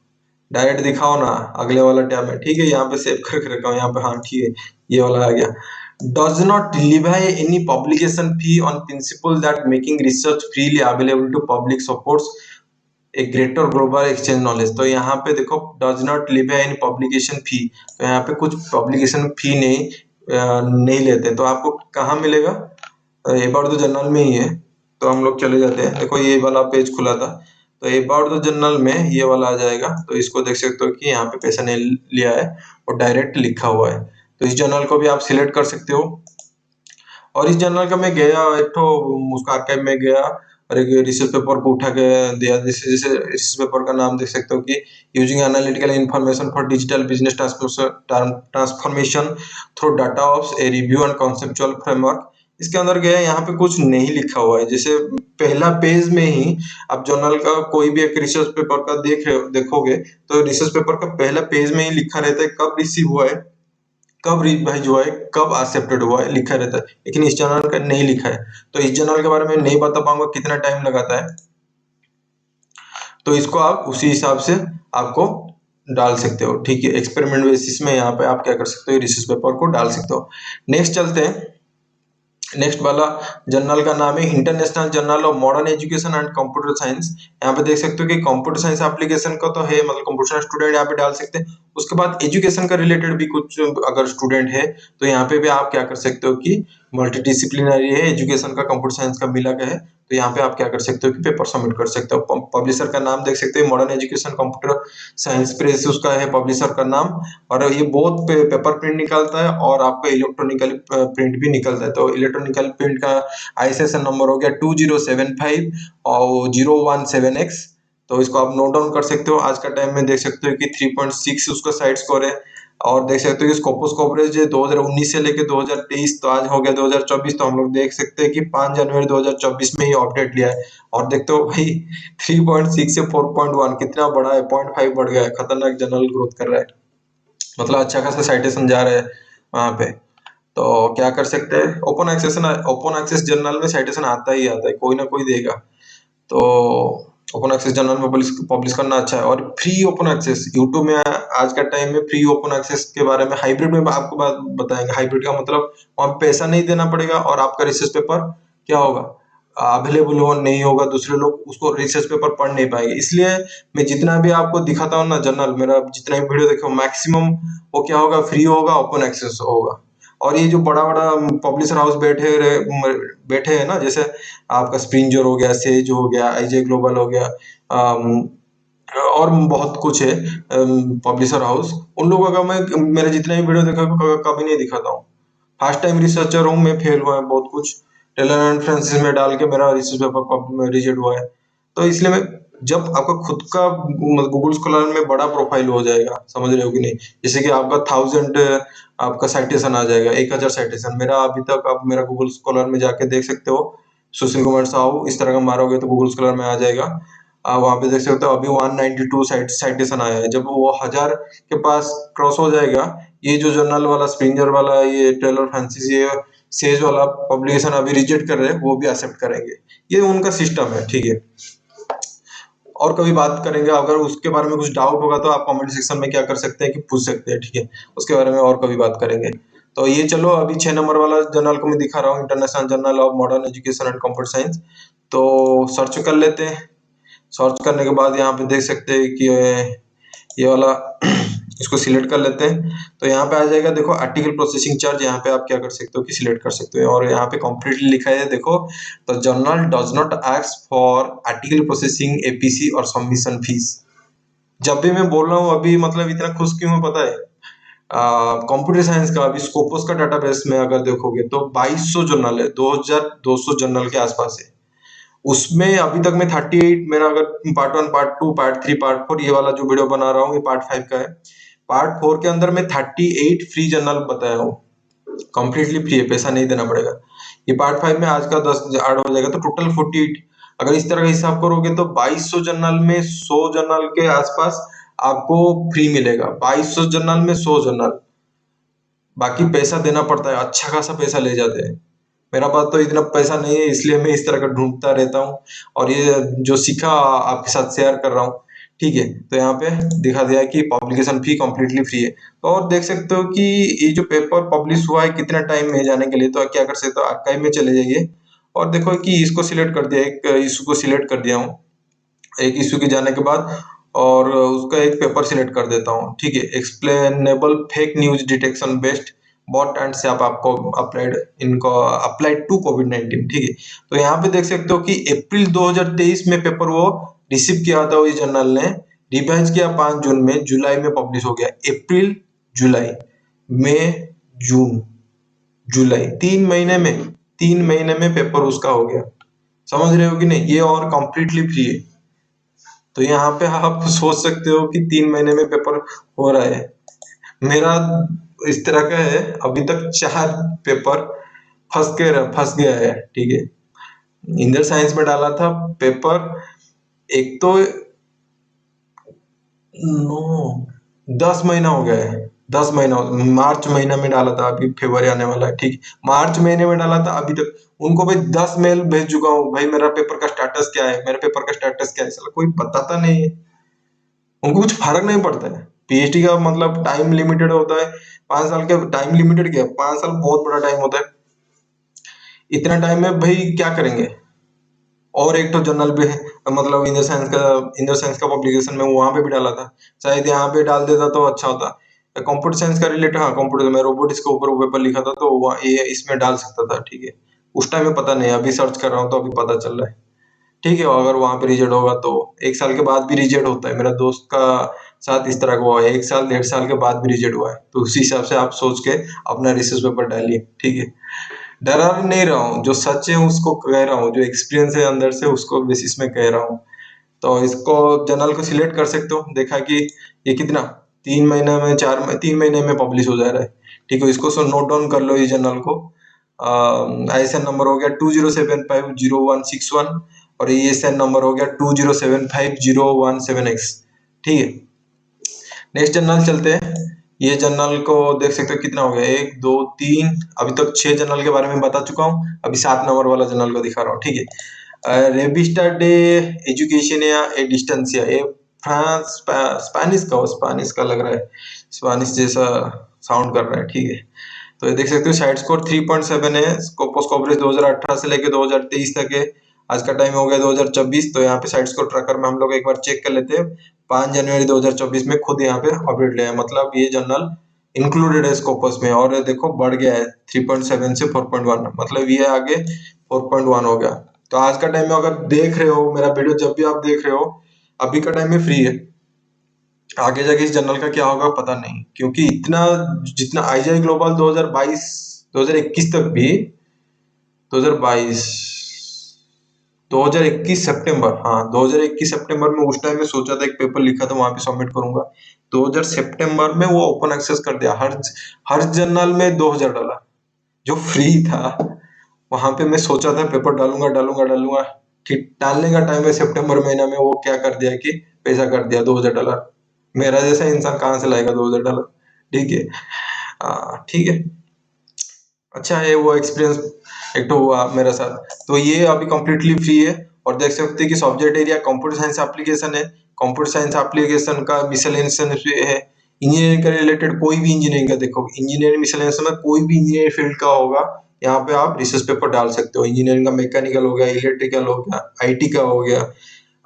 डायरेक्ट दिखाओ ना अगले वाला टैब में। ठीक है, यहाँ पे सेव करके रखा हूँ यहाँ पे, हाँ ठीक है, ये वाला आ गया। Does not levy any publication fee on principle that making research freely available to public supports a greater global exchange knowledge. तो यहाँ पे देखो does not levy any publication fee, तो यहाँ पे कुछ पब्लिकेशन फी नहीं लेते। तो आपको कहाँ मिलेगा, अबाउट द जर्नल में ही है। तो हम लोग चले जाते हैं, देखो ये वाला पेज खुला था, तो अबाउट द जर्नल में ये वाला आ जाएगा। तो इसको देख सकते हो कि यहाँ पे पैसा नहीं लिया है और डायरेक्ट लिखा हुआ है। तो इस जर्नल को भी आप सिलेक्ट कर सकते हो। और इस जर्नल का मैं गया एक तो उसका आर्काइव में गया, और एक रिसर्च पेपर को उठा के दिया। जैसे जैसे रिसर्च पेपर का नाम देख सकते हो कि using analytical information for digital business transformation through data of a review and conceptual framework. इसके अंदर गया, यहाँ पे कुछ नहीं लिखा हुआ है। जैसे पहला पेज में ही आप जर्नल का कोई भी एक रिसर्च पेपर का देखोगे, तो रिसर्च पेपर का पहला पेज में ही लिखा रहता है कब रिसीव हुआ है, कब रिवाइज हुआ है, कब एक्सेप्टेड हुआ है, लिखा रहता है। लेकिन इस जर्नल का नहीं लिखा है, तो इस जर्नल के बारे में नहीं बता पाऊंगा कितना टाइम लगाता है। तो इसको आप उसी हिसाब से आपको डाल सकते हो। ठीक है, एक्सपेरिमेंट बेसिस में यहाँ पे आप क्या कर सकते हो, रिसर्च पेपर को डाल सकते हो। नेक्स्ट चलते हैं, नेक्स्ट वाला जर्नल का नाम है international journal of modern education and computer science. यहाँ पे देख सकते हो कि कंप्यूटर साइंस एप्लीकेशन का तो है, मतलब कंप्यूटर साइंस स्टूडेंट यहाँ पे डाल सकते हैं। उसके बाद एजुकेशन का रिलेटेड भी कुछ अगर स्टूडेंट है तो यहाँ पे भी आप क्या कर सकते हो कि मल्टीडिसिप्लिनरी है, एजुकेशन का कंप्यूटर साइंस का मिला का है, तो यहाँ पे आप क्या कर सकते हो कि पेपर सबमिट कर सकते हो। पब्लिशर का नाम देख सकते हो, modern education computer science press उसका है पब्लिशर का नाम। और ये बहुत पेपर प्रिंट निकलता है और आपका इलेक्ट्रॉनिकल प्रिंट भी निकलता है। तो इलेक्ट्रॉनिकल प्रिंट का आईएसएन नंबर हो गया 2075 और 017X। तो इसको आप नोट डाउन कर सकते हो। आज का टाइम में देख सकते हो कि 3.6 उसका साइड स्कोर है, और देख सकते हो कि स्कोपस कवरेज है 2019 से लेके 2023, तो आज हो गया 2024। तो हम लोग देख सकते हैं कि 5 जनवरी 2024 में ही अपडेट लिया है। और देखते हो भाई 3.6 से 4.1 कितना बड़ा है, 0.5 बढ़ गया है। खतरनाक जनरल ग्रोथ कर रहा है, मतलब अच्छा खासा साइटेशन जा रहा है वहां पे। तो क्या कर सकते हैं, ओपन एक्सेस जर्नल में साइटेशन आता ही आता है, कोई ना कोई देगा। तो ओपन एक्सेस जर्नल में पब्लिश करना अच्छा है। और फ्री ओपन एक्सेस यूट्यूब में आज का टाइम में फ्री ओपन एक्सेस के बारे में हाइब्रिड में आपको बात बताएंगे। हाइब्रिड का मतलब वहां पैसा नहीं देना पड़ेगा और आपका रिसर्च पेपर क्या होगा, अवेलेबल हो नहीं होगा, दूसरे लोग उसको रिसर्च पेपर पढ़ नहीं पाएंगे। इसलिए मैं जितना भी आपको दिखाता हूँ ना जर्नल, मेरा जितना भी वीडियो देखो मैक्सिमम वो क्या होगा, फ्री होगा, ओपन एक्सेस होगा। और ये जो बड़ा बड़ा पब्लिशर हाउस बैठे हैं ना, जैसे आपका स्प्रिंजर हो गया, सेज हो गया, आईजे ग्लोबल हो गया, और बहुत कुछ है पब्लिशर हाउस, उन लोगों का मैं मेरे जितने भी वीडियो देखा कभी नहीं दिखाता हूँ। फर्स्ट टाइम रिसर्चर हूँ मैं, फेल हुआ है बहुत कुछ, टेलर एंड फ्रांसिस में डाल के मेरा रिसर्च पेपर रिजेक्ट हुआ है। तो इसलिए मैं, जब आपका खुद का गूगल स्कॉलर में बड़ा प्रोफाइल हो जाएगा, समझ रहे हो कि नहीं, जैसे कि आपका 1000 आपका साइटेशन आ जाएगा, 1000 साइटेशन मेरा अभी तक, आप मेरा गूगल स्कॉलर में जाके देख सकते हो। सुशील कुमार साहू इस तरह का मारोगे तो गूगल स्कॉलर में आ जाएगा। आप वहाँ पे देख सकते हो अभी 192 साइटेशन आया है। जब वो 1000 के पास क्रॉस हो जाएगा, ये जो जर्नल वाला, स्प्रिंगर वाला, ये टेलर फ्रांसिस, ये सेज वाला पब्लिकेशन अभी रिजेक्ट कर रहे हैं, वो भी एक्सेप्ट करेंगे। ये उनका सिस्टम है, ठीक है। और कभी बात करेंगे, अगर उसके बारे में कुछ डाउट होगा तो आप कमेंट सेक्शन में क्या कर सकते हैं कि पूछ सकते हैं, ठीक है। उसके बारे में और कभी बात करेंगे। तो ये चलो, अभी 6 नंबर वाला जर्नल को मैं दिखा रहा हूँ, international journal of modern education and computer science. तो सर्च कर लेते हैं। सर्च करने के बाद यहाँ पे देख सकते हैं कि ये वाला इसको सिलेक्ट कर लेते हैं। तो यहाँ पे आ जाएगा, देखो आर्टिकल प्रोसेसिंग चार्ज, यहाँ पे आप क्या कर सकते हो कि सिलेक्ट कर सकते हो, और यहाँ पे कंप्लीटली लिखा है देखो, तो journal does not ask for article processing, APC और सबमिशन फीस। जब भी मैं बोल रहा हूँ अभी, मतलब इतना खुश क्यों है पता है, कंप्यूटर साइंस का अभी स्कोपस का डाटाबेस में अगर देखोगे तो 2200 जर्नल है, 2200 जर्नल के आसपास है। उसमें अभी तक मैं 38, मेरा अगर पार्ट 1, पार्ट 2, पार्ट 3, पार्ट 4, ये वाला जो वीडियो बना रहा हूँ ये पार्ट 5 का है। पार्ट 4 के अंदर मैं 38 फ्री जर्नल बताया हूँ, कंप्लीटली फ्री है, पैसा नहीं देना पड़ेगा। ये पार्ट 5 में आज का 10 ऐड हो जाएगा, तो टोटल 48। अगर इस तरह का हिसाब करोगे तो 2200 जर्नल में 100 जर्नल के आसपास आपको फ्री मिलेगा। 2200 जर्नल में 100 जर्नल, बाकी पैसा देना पड़ता है, अच्छा खासा पैसा ले जाते हैं। मेरा पास तो इतना पैसा नहीं है, इसलिए मैं इस तरह का ढूंढता रहता हूँ, और ये जो सीखा आपके साथ शेयर कर रहा हूँ, ठीक है। तो यहाँ पे दिखा दिया है कि पब्लिकेशन फी कंप्लीटली फ्री है। तो और देख सकते हो कि ये जो पेपर पब्लिश हुआ है कितना टाइम में जाने के लिए, तो क्या कर सकते हो, आर्काइव में चले जाइए और देखो कि इसको सिलेक्ट कर दिया, एक इशू को सिलेक्ट कर दिया हूँ। एक इशू के जाने के बाद और उसका एक पेपर सिलेक्ट कर देता हूँ, ठीक है। Explainable fake news detection based bot and से आपको अप्लाइड टू कोविड-19, ठीक है। तो यहाँ पे देख सकते हो कि अप्रैल 2023 में पेपर वो रिसीव किया था, इस जर्नल ने रिवाइज किया 5 जून में, जुलाई में पब्लिश हो गया। अप्रैल, जुलाई, मई, जून, जुलाई, 3 महीने में पेपर उसका हो गया। समझ रहे हो कि नहीं, ये और कंप्लीटली फ्री है। तो यहाँ पे आप सोच सकते हो कि 3 महीने में पेपर हो रहा है। मेरा इस तरह का है, अभी तक 4 पेपर फंस गया है, ठीक है। इंटर साइंस में डाला था पेपर, एक तो 10 महीना हो गया है, 10 महीना, मार्च महीना में डाला था, अभी फरवरी आने वाला है, ठीक। मार्च महीने में डाला था, अभी तक उनको भाई 10 मेल भेज चुका हूँ, भाई मेरा पेपर का स्टेटस क्या है, मेरे पेपर का स्टेटस क्या है, साला कोई बताता नहीं है। उनको कुछ फर्क नहीं पड़ता है। पीएचडी का मतलब टाइम लिमिटेड होता है, 5 साल के, टाइम लिमिटेड क्या, 5 साल बहुत बड़ा टाइम होता है। इतना टाइम में भाई क्या करेंगे। और एक तो जर्नल पे है, मतलब इंदर साइंस का पब्लिकेशन में वहां पे भी डाला था, शायद यहाँ पे डाल देता तो अच्छा होता। कंप्यूटर साइंस का रिलेटेड, हाँ कंप्यूटर में रोबोटिक्स के ऊपर पेपर लिखा था, तो ये इसमें डाल सकता था, ठीक है। उस टाइम में पता नहीं, अभी सर्च कर रहा हूँ तो अभी पता चल रहा है, ठीक है। अगर वहां पे रिजेक्ट होगा तो 1 साल के बाद भी रिजेक्ट होता है, मेरा दोस्त का साथ इस तरह का हुआ है, 1 साल 1.5 साल के बाद भी रिजेक्ट हुआ है। तो उसी हिसाब से आप सोच के अपना रिसर्च पेपर डालिए, ठीक है। डरा नहीं रहा हूँ, जो सच है उसको कह रहा हूँ, जो एक्सपीरियंस है अंदर से उसको बेसिस में कह रहा हूँ। तो इसको जर्नल को सिलेक्ट कर सकते हो, देखा कि ये कितना 3 महीने में पब्लिश हो जा रहा है, ठीक है। इसको सो नोट डाउन कर लो, ये जर्नल को। आईएसएन नंबर हो गया 20750161, और ईएसएन नंबर हो गया 20750117x, ठीक है। नेक्स्ट जर्नल चलते हैं। ये जर्नल को देख सकते हो कितना हो गया, 1 2 3, अभी तक 6 जर्नल के बारे में बता चुका हूँ, अभी 7 नंबर वाला जर्नल को दिखा रहा हूँ, ठीक है। रेविस्टा डे एजुकेशन या ए डिस्टेंसिया, ये फ्रांस स्पेनिश का लग रहा है, स्पेनिश जैसा साउंड कर रहा है, ठीक है। तो ये देख सकते हो साइड स्कोर 3.7 है, स्कोपस कवरेज 2018 से लेके 2023 तक है। आज का टाइम हो गया 2024। तो यहाँ पे साइट स्कोर ट्रैकर में हम लोग एक बार चेक कर लेते हैं। 5 जनवरी 2024 में खुद यहाँ पे अपडेट लिया है, मतलब ये जर्नल इंक्लूडेड है स्कोपस में। और देखो बढ़ गया है 3.7 से 4.1, मतलब ये आगे 4.1 हो गया। तो आज का टाइम में अगर देख रहे हो मेरा वीडियो, जब भी आप देख रहे हो, अभी का टाइम में फ्री है। आगे जाके इस जर्नल का क्या होगा पता नहीं, क्योंकि इतना जितना आईजीआई ग्लोबल 2022 2021 तक भी 2022 2021 सितंबर, हाँ 2021 सितंबर में उस टाइम में सोचा था एक पेपर लिखा था वहां पे सबमिट करूंगा। 2000 सितंबर में वो ओपन एक्सेस कर दिया, हर जर्नल में 2000 डॉलर जो फ्री था। वहां पे मैं सोचा था पेपर डालूंगा डालूंगा डालूंगा, कि डालने का टाइम है सितंबर महीना में, वो क्या कर दिया कि पैसा कर दिया 2000 डॉलर। मेरा जैसा इंसान कहाँ से लाएगा 2000 डॉलर? ठीक है, ठीक है। अच्छा है वो एक्सपीरियंस एक तो हुआ मेरे साथ। तो ये अभी कम्प्लीटली फ्री है। और देख सकते हैं कि subject area computer science application है। कंप्यूटर साइंस एप्लीकेशन का मिसलेनियस है। इंजीनियरिंग का रिलेटेड कोई भी इंजीनियरिंग का, देखो इंजीनियरिंग मिसलेनियस में कोई भी इंजीनियरिंग फील्ड का होगा, यहाँ पे आप रिसर्च पेपर डाल सकते हो। इंजीनियरिंग का मैकेनिकल हो गया, इलेक्ट्रिकल हो गया, आईटी का हो गया,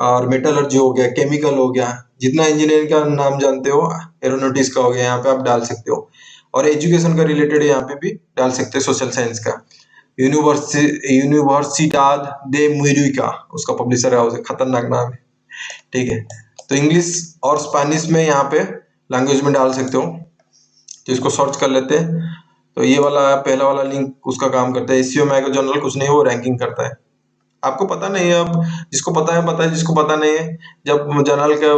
और मेटलर्जी हो गया, केमिकल हो गया, जितना इंजीनियरिंग का नाम जानते हो, एरोनॉटिक्स का हो गया, यहाँ पे आप डाल सकते हो। और एजुकेशन का रिलेटेड यहाँ पे भी डाल सकते हैं, सोशल साइंस का। यूनिवर्सिटाद दे म्यूरिका उसका पब्लिशर है, उसे खतरनाक नाम है, ठीक है। तो इंग्लिश और स्पेनिश में यहाँ पे लैंग्वेज में डाल सकते हो। तो इसको सर्च कर लेते हैं। तो ये वाला पहला वाला लिंक उसका काम करता है। एसईओ मैगो जर्नल कुछ नहीं, वो रैंकिंग करता है। आपको पता नहीं है, अब जिसको पता है, जिसको पता नहीं है, जब जर्नल के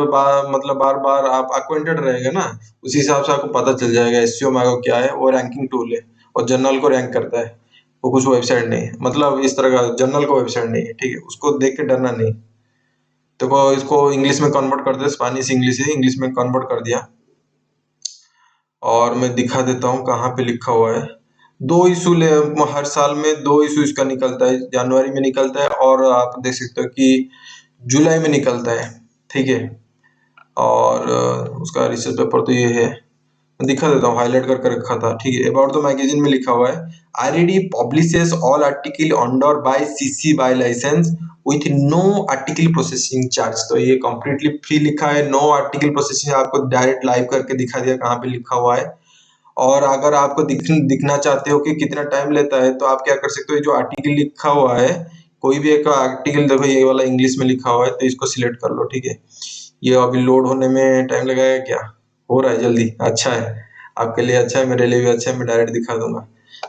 मतलब बार बार आप अक्वेंटेड रहेगा ना, उसी हिसाब से आपको पता चल जाएगा एसईओ मैगो क्या है। वो रैंकिंग टूल है और जर्नल को रैंक करता है। वो कुछ वेबसाइट नहीं है, मतलब इस तरह का जर्नल का वेबसाइट नहीं है, ठीक है। उसको देख के डरना नहीं। तो इसको इंग्लिश में कन्वर्ट कर दे, स्पेनिश इंग्लिश है, इंग्लिश में कन्वर्ट कर दिया। और मैं दिखा देता हूँ कहाँ पे लिखा हुआ है। दो इशू ले, हर साल में दो इशू इसका निकलता है। जनवरी में निकलता है और आप देख सकते हो कि जुलाई में निकलता है, ठीक है। और उसका रिसर्च पेपर तो ये है, मैं दिखा देता हूँ, हाईलाइट करके रखा था, ठीक है। अबाउट द मैगजीन में लिखा हुआ है, RED publishes all article under by CC by license with no article processing charge. तो ये कंप्लीटली फ्री लिखा है, नो आर्टिकल प्रोसेसिंग, आपको डायरेक्ट लाइव करके दिखा दिया कहाँ पे लिखा हुआ है। और अगर आपको दिखना चाहते हो कि कितना टाइम लेता है, तो आप क्या कर सकते हो, जो आर्टिकल लिखा हुआ है, कोई भी एक आर्टिकल देखो, ये वाला इंग्लिश में लिखा हुआ है, तो इसको सिलेक्ट कर लो, ठीक है। ये अभी लोड होने में टाइम लगेगा क्या? हो रहा है जल्दी, अच्छा है, आपके लिए अच्छा है, मेरे लिए भी अच्छा है, मैं डायरेक्ट दिखा दूंगा।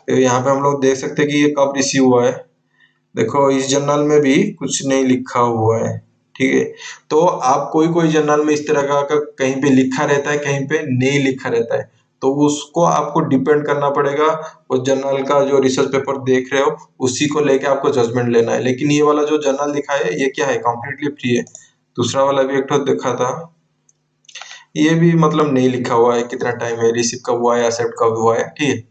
तो यहाँ पे हम लोग देख सकते हैं कि ये कब रिसीव हुआ है। देखो इस जर्नल में भी कुछ नहीं लिखा हुआ है, ठीक है। तो आप कोई कोई जर्नल में इस तरह का कहीं पे लिखा रहता है, कहीं पे नहीं लिखा रहता है, तो उसको आपको डिपेंड करना पड़ेगा। उस जर्नल का जो रिसर्च पेपर देख रहे हो, उसी को लेके आपको जजमेंट लेना है। लेकिन ये वाला जो जर्नल लिखा है, ये क्या है, कम्प्लीटली फ्री है। दूसरा वाला भी एक तो देखा था, ये भी मतलब नहीं लिखा हुआ है कितना टाइम है, रिसीव कब हुआ है, एक्सेप्ट कब हुआ है, ठीक है।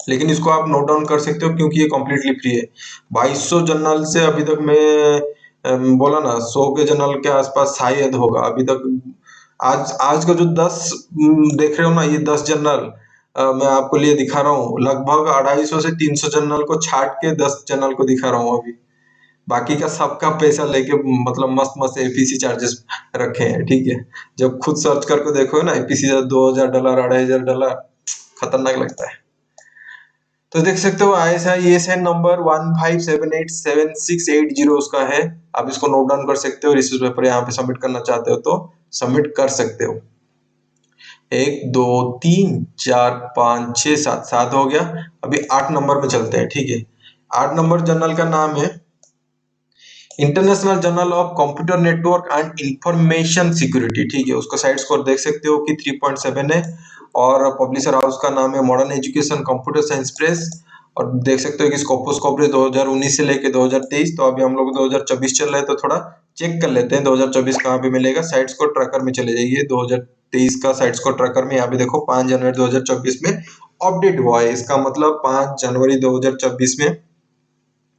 लेकिन इसको आप नोट डाउन कर सकते हो, क्योंकि ये कम्प्लीटली फ्री है। 2200 जर्नल से अभी तक मैं बोला ना, 100 के जर्नल के आसपास शायद होगा अभी तक। आज आज का जो 10 देख रहे हो ना, ये 10 जर्नल मैं आपको लिए दिखा रहा हूँ। लगभग 250 से 300 जर्नल को छाट के 10 जर्नल को दिखा रहा हूँ अभी। बाकी का सबका पैसा लेके, मतलब मस्त मस्त एपीसी चार्जेस रखे हैं, ठीक है। जब खुद सर्च करके देखो ना, एपीसी $2000, $2500, खतरनाक लगता है। तो देख सकते हो ISIN नंबर 15787680 उसका है। आप इसको नोट डाउन कर सकते हो। रिसर्च पेपर यहाँ पे सबमिट करना चाहते हो तो सबमिट कर सकते हो। 1 2 3 4 5 6 7 7 हो गया। अभी 8 नंबर में चलते हैं, ठीक है। 8 नंबर जर्नल का नाम है international journal of computer network and information security, ठीक है। उसका साइट स्कोर देख सकते हो कि 3.7 है। और पब्लिशर हाउस का नाम है modern education computer science press. और देख सकते हो कि स्कोपस कवरेज 2019 से लेके 2023। तो अभी हम लोग 2024 चल रहे हैं, तो थोड़ा चेक कर लेते हैं 2024 कहाँ पे मिलेगा। साइट स्कोर ट्रैकर में चले जाइए, 2023 का साइट स्कोर ट्रैकर में यहाँ पे देखो 5 जनवरी 2024 में अपडेट हुआ है। इसका मतलब 5 जनवरी 2024 में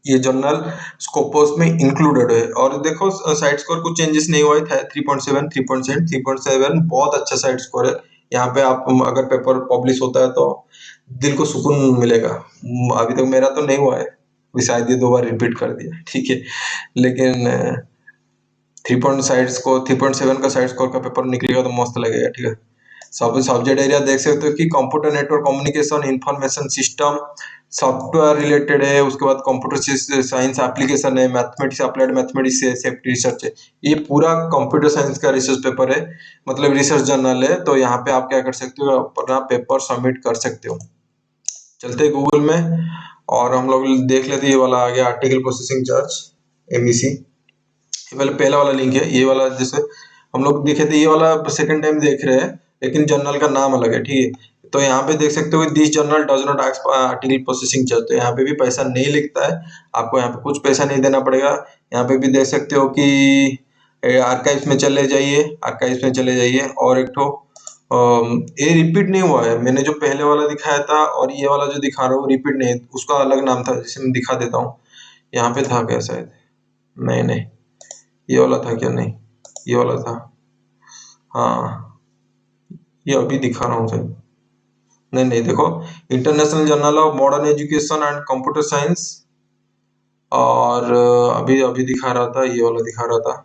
ये जर्नल स्कोपस में इंक्लूडेड है। और देखो साइट स्कोर कुछ चेंजेस नहीं हुआ है, 3.7 3.7 3.7 बहुत अच्छा साइट स्कोर है। यहाँ पे आप अगर पेपर पब्लिश होता है तो दिल को सुकून मिलेगा। अभी तक मेरा तो नहीं हुआ है, शायद ये 2 बार रिपीट कर दिया, ठीक है। लेकिन 3.7 का साइड स्कोर का पेपर निकलेगा तो मस्त लगेगा, ठीक है। सब सब्जेक्ट एरिया देख सकते हो कि computer network communication information system software related है, उसके बाद कंप्यूटर साइंस एप्लीकेशन है, मैथमेटिक्स अप्लाइड मैथमेटिक्स है, सेफ्टी रिसर्च है। ये पूरा कंप्यूटर साइंस का रिसर्च पेपर है, मतलब रिसर्च जर्नल है। तो यहाँ पे आप क्या कर सकते हो, अपना पेपर सबमिट कर सकते हो। चलते गूगल में और हम लोग देख लेते, ये वाला आ गया आर्टिकल प्रोसेसिंग चार्ज MEC। ये वाला पहला वाला लिंक है, ये वाला जैसे हम लोग देखे थे, ये वाला सेकंड टाइम देख रहे हैं, लेकिन जर्नल का नाम अलग है, ठीक है। तो यहाँ पे देख सकते हो this journal does not ask article processing charge, तो यहाँ पे भी पैसा नहीं लिखता है, आपको यहाँ पे कुछ पैसा नहीं देना पड़ेगा। यहाँ पे भी देख सकते हो कि आर्काइव्स में चले जाइए, आर्काइव्स में चले जाइए और एक ठो ये रिपीट नहीं हुआ है, मैंने जो पहले वाला दिखाया था और ये वाला जो दिखा रहा हूँ रिपीट नहीं है, उसका अलग नाम था, जिसे मैं दिखा देता हूँ। यहाँ पे था क्या शायद, नहीं ये वाला था क्या, नहीं ये वाला था, हाँ ये अभी दिखा रहा हूँ सर, नहीं देखो, international journal of modern education and computer science, और अभी अभी दिखा रहा था, ये वाला दिखा रहा था,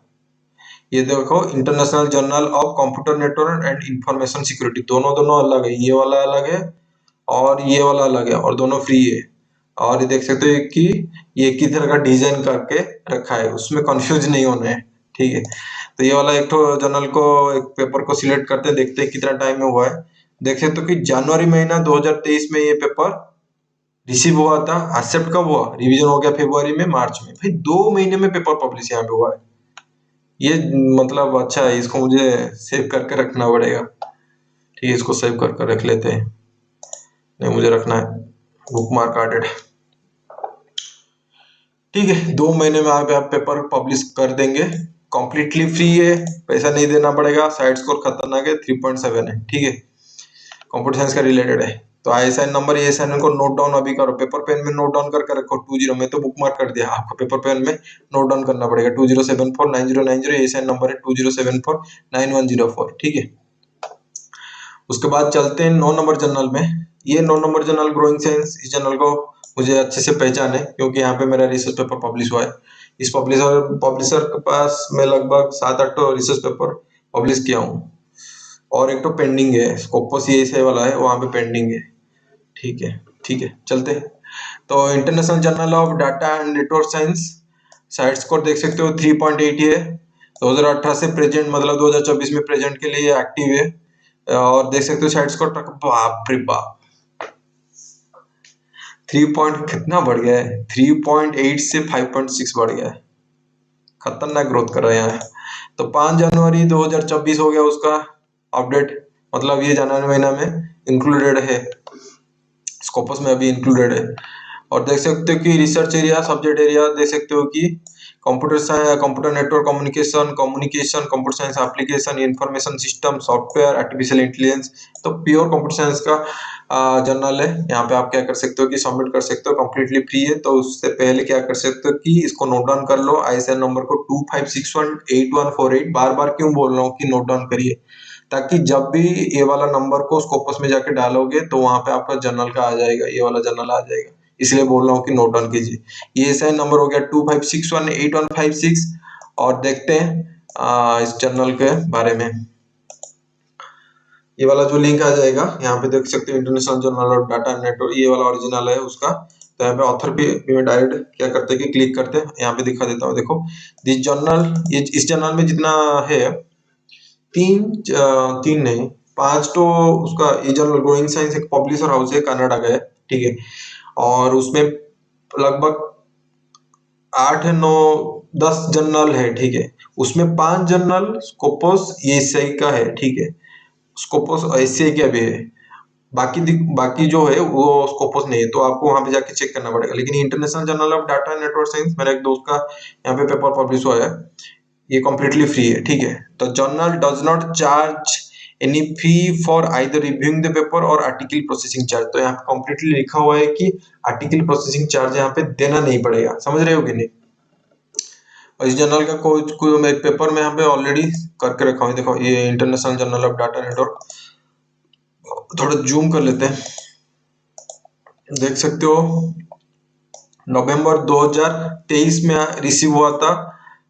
ये देखो international journal of computer network and information security, दोनों दोनों अलग है, ये वाला अलग है और ये वाला अलग है, और दोनों फ्री है। और ये देख सकते हो कि ये एक ही तरह का डिजाइन करके रखा है, उसमें कंफ्यूज नहीं होना है, ठीक है। तो ये वाला एक तो जर्नल को, एक पेपर को सिलेक्ट करते हैं, देखते हैं कितना टाइम में हुआ है। देख सकते हो कि जनवरी महीना 2023 में ये पेपर रिसीव हुआ था। एक्सेप्ट कब हुआ, रिवीजन हो गया फरवरी में, मार्च में, भाई 2 महीने में पेपर पब्लिश यहाँ पे हुआ है। ये मतलब अच्छा है, इसको मुझे सेव करके रखना पड़ेगा, ठीक है, इसको सेव करके रख लेते हैं, नहीं मुझे रखना है बुक मार्क आर्टेड, ठीक है। 2 महीने में आप पेपर पब्लिश कर देंगे, कम्प्लीटली फ्री है, पैसा नहीं देना पड़ेगा, साइड स्कोर खतरनाक है, 3.7 है, ठीक है, कंप्यूटर साइंस का रिलेटेड है। तो ISIN नंबर, ISIN को नोट डाउन अभी करो, पेपर पेन में नोट डाउन करके रखो, 20 में तो बुक मार्क कर दिया, आपको पेपर पेन में नोट डाउन करना पड़ेगा, 20749090 ISIN नंबर है, 20749104, ठीक है। उसके बाद चलते हैं 9 नंबर जनरल में। ये 9 नंबर जनरल ग्रोइंग साइंस, इस जनरल को मुझे अच्छे से पहचान है क्योंकि यहाँ पे मेरा रिसर्च पेपर पब्लिश हुआ है। इस पब्लिशर के पास मैं लगभग 7-8 रिसर्च पेपर पब्लिश किया हूँ, और एक तो पेंडिंग है, स्कोपस ये वाला है, वहाँ पे पेंडिंग है, ठीक है, ठीक है। चलते हैं, तो international journal of data and network science, side score देख सकते हो 3.8 है, 2018 से प्रेजेंट, मतलब 2024 में प्रेजेंट के लिए एक्टिव है। और देख सकते हो साइड स्कोर, बाप रे बाप, 3 पॉइंट कितना बढ़ गया है, 3.8 से 5.6 बढ़ गया है, खतरनाक ग्रोथ कर रहे हैं यहाँ। तो 5 जनवरी 2024 हो गया उसका अपडेट, मतलब ये जनवरी महीना में इंक्लूडेड है, स्कोपस में अभी इंक्लूडेड है। और देख सकते हो कि रिसर्च एरिया, सब्जेक्ट एरिया देख सकते हो कि computer science, computer network communication, computer science application, information system, software, artificial intelligence, तो प्योर कंप्यूटर साइंस का जर्नल है। यहाँ पे आप क्या कर सकते हो कि सबमिट कर सकते हो, कंप्लीटली फ्री है। तो उससे पहले क्या कर सकते हो कि इसको नोट डाउन कर लो, ISIN नंबर को 25618148, बार बार क्यों बोल रहा हूँ कि नोट डाउन करिए, ताकि जब भी ये वाला नंबर को स्कोपस में जाके डालोगे तो वहां पे आपका जर्नल का आ जाएगा, ये वाला जर्नल आ जाएगा, इसलिए बोल रहा हूँ कि नोट डाउन कीजिए। ये SIN नंबर हो गया 25618156। और देखते हैं इस जर्नल के बारे में, ये वाला जो लिंक आ जाएगा यहाँ पे देख सकते हो, international journal of data network, ये वाला ओरिजिनल है उसका। तो यहाँ पे ऑथर पे में डायरेक्ट क्या करते हैं कि क्लिक करते हैं, यहाँ पे दिखा देता हूँ, देखो दिस जर्नल, ये इस जर्नल में जितना है, तीन नहीं 5 तो उसका, ये जर्नल ग्रोइंग साइंस एक पब्लिशर हाउस है, कनाडा का है, ठीक है। और उसमें लगभग 8 9 10 जर्नल है, ठीक है। उसमें 5 जर्नल स्कोपस एशियाई का है, ठीक है, स्कोपस एशियाई का भी है, बाकी जो है वो स्कोपस नहीं है, तो आपको वहां पे जाके चेक करना पड़ेगा। लेकिन international journal of data network science, मेरा एक दोस्त का यहाँ पे पेपर पब्लिश हुआ है, ये कम्प्लीटली फ्री है, ठीक है। तो journal does not charge any fee for either reviewing the paper और आर्टिकल प्रोसेसिंग चार्ज, तो यहाँ पे कम्प्लीटली लिखा हुआ है कि आर्टिकल प्रोसेसिंग चार्ज यहाँ पे देना नहीं पड़ेगा, समझ रहे हो कि नहीं। और इस जर्नल का कोई पेपर में यहाँ पे ऑलरेडी करके रखा हूँ, देखो ये international journal of data network, थोड़ा जूम कर लेते हैं, देख सकते हो नवंबर 2023 में रिसीव हुआ था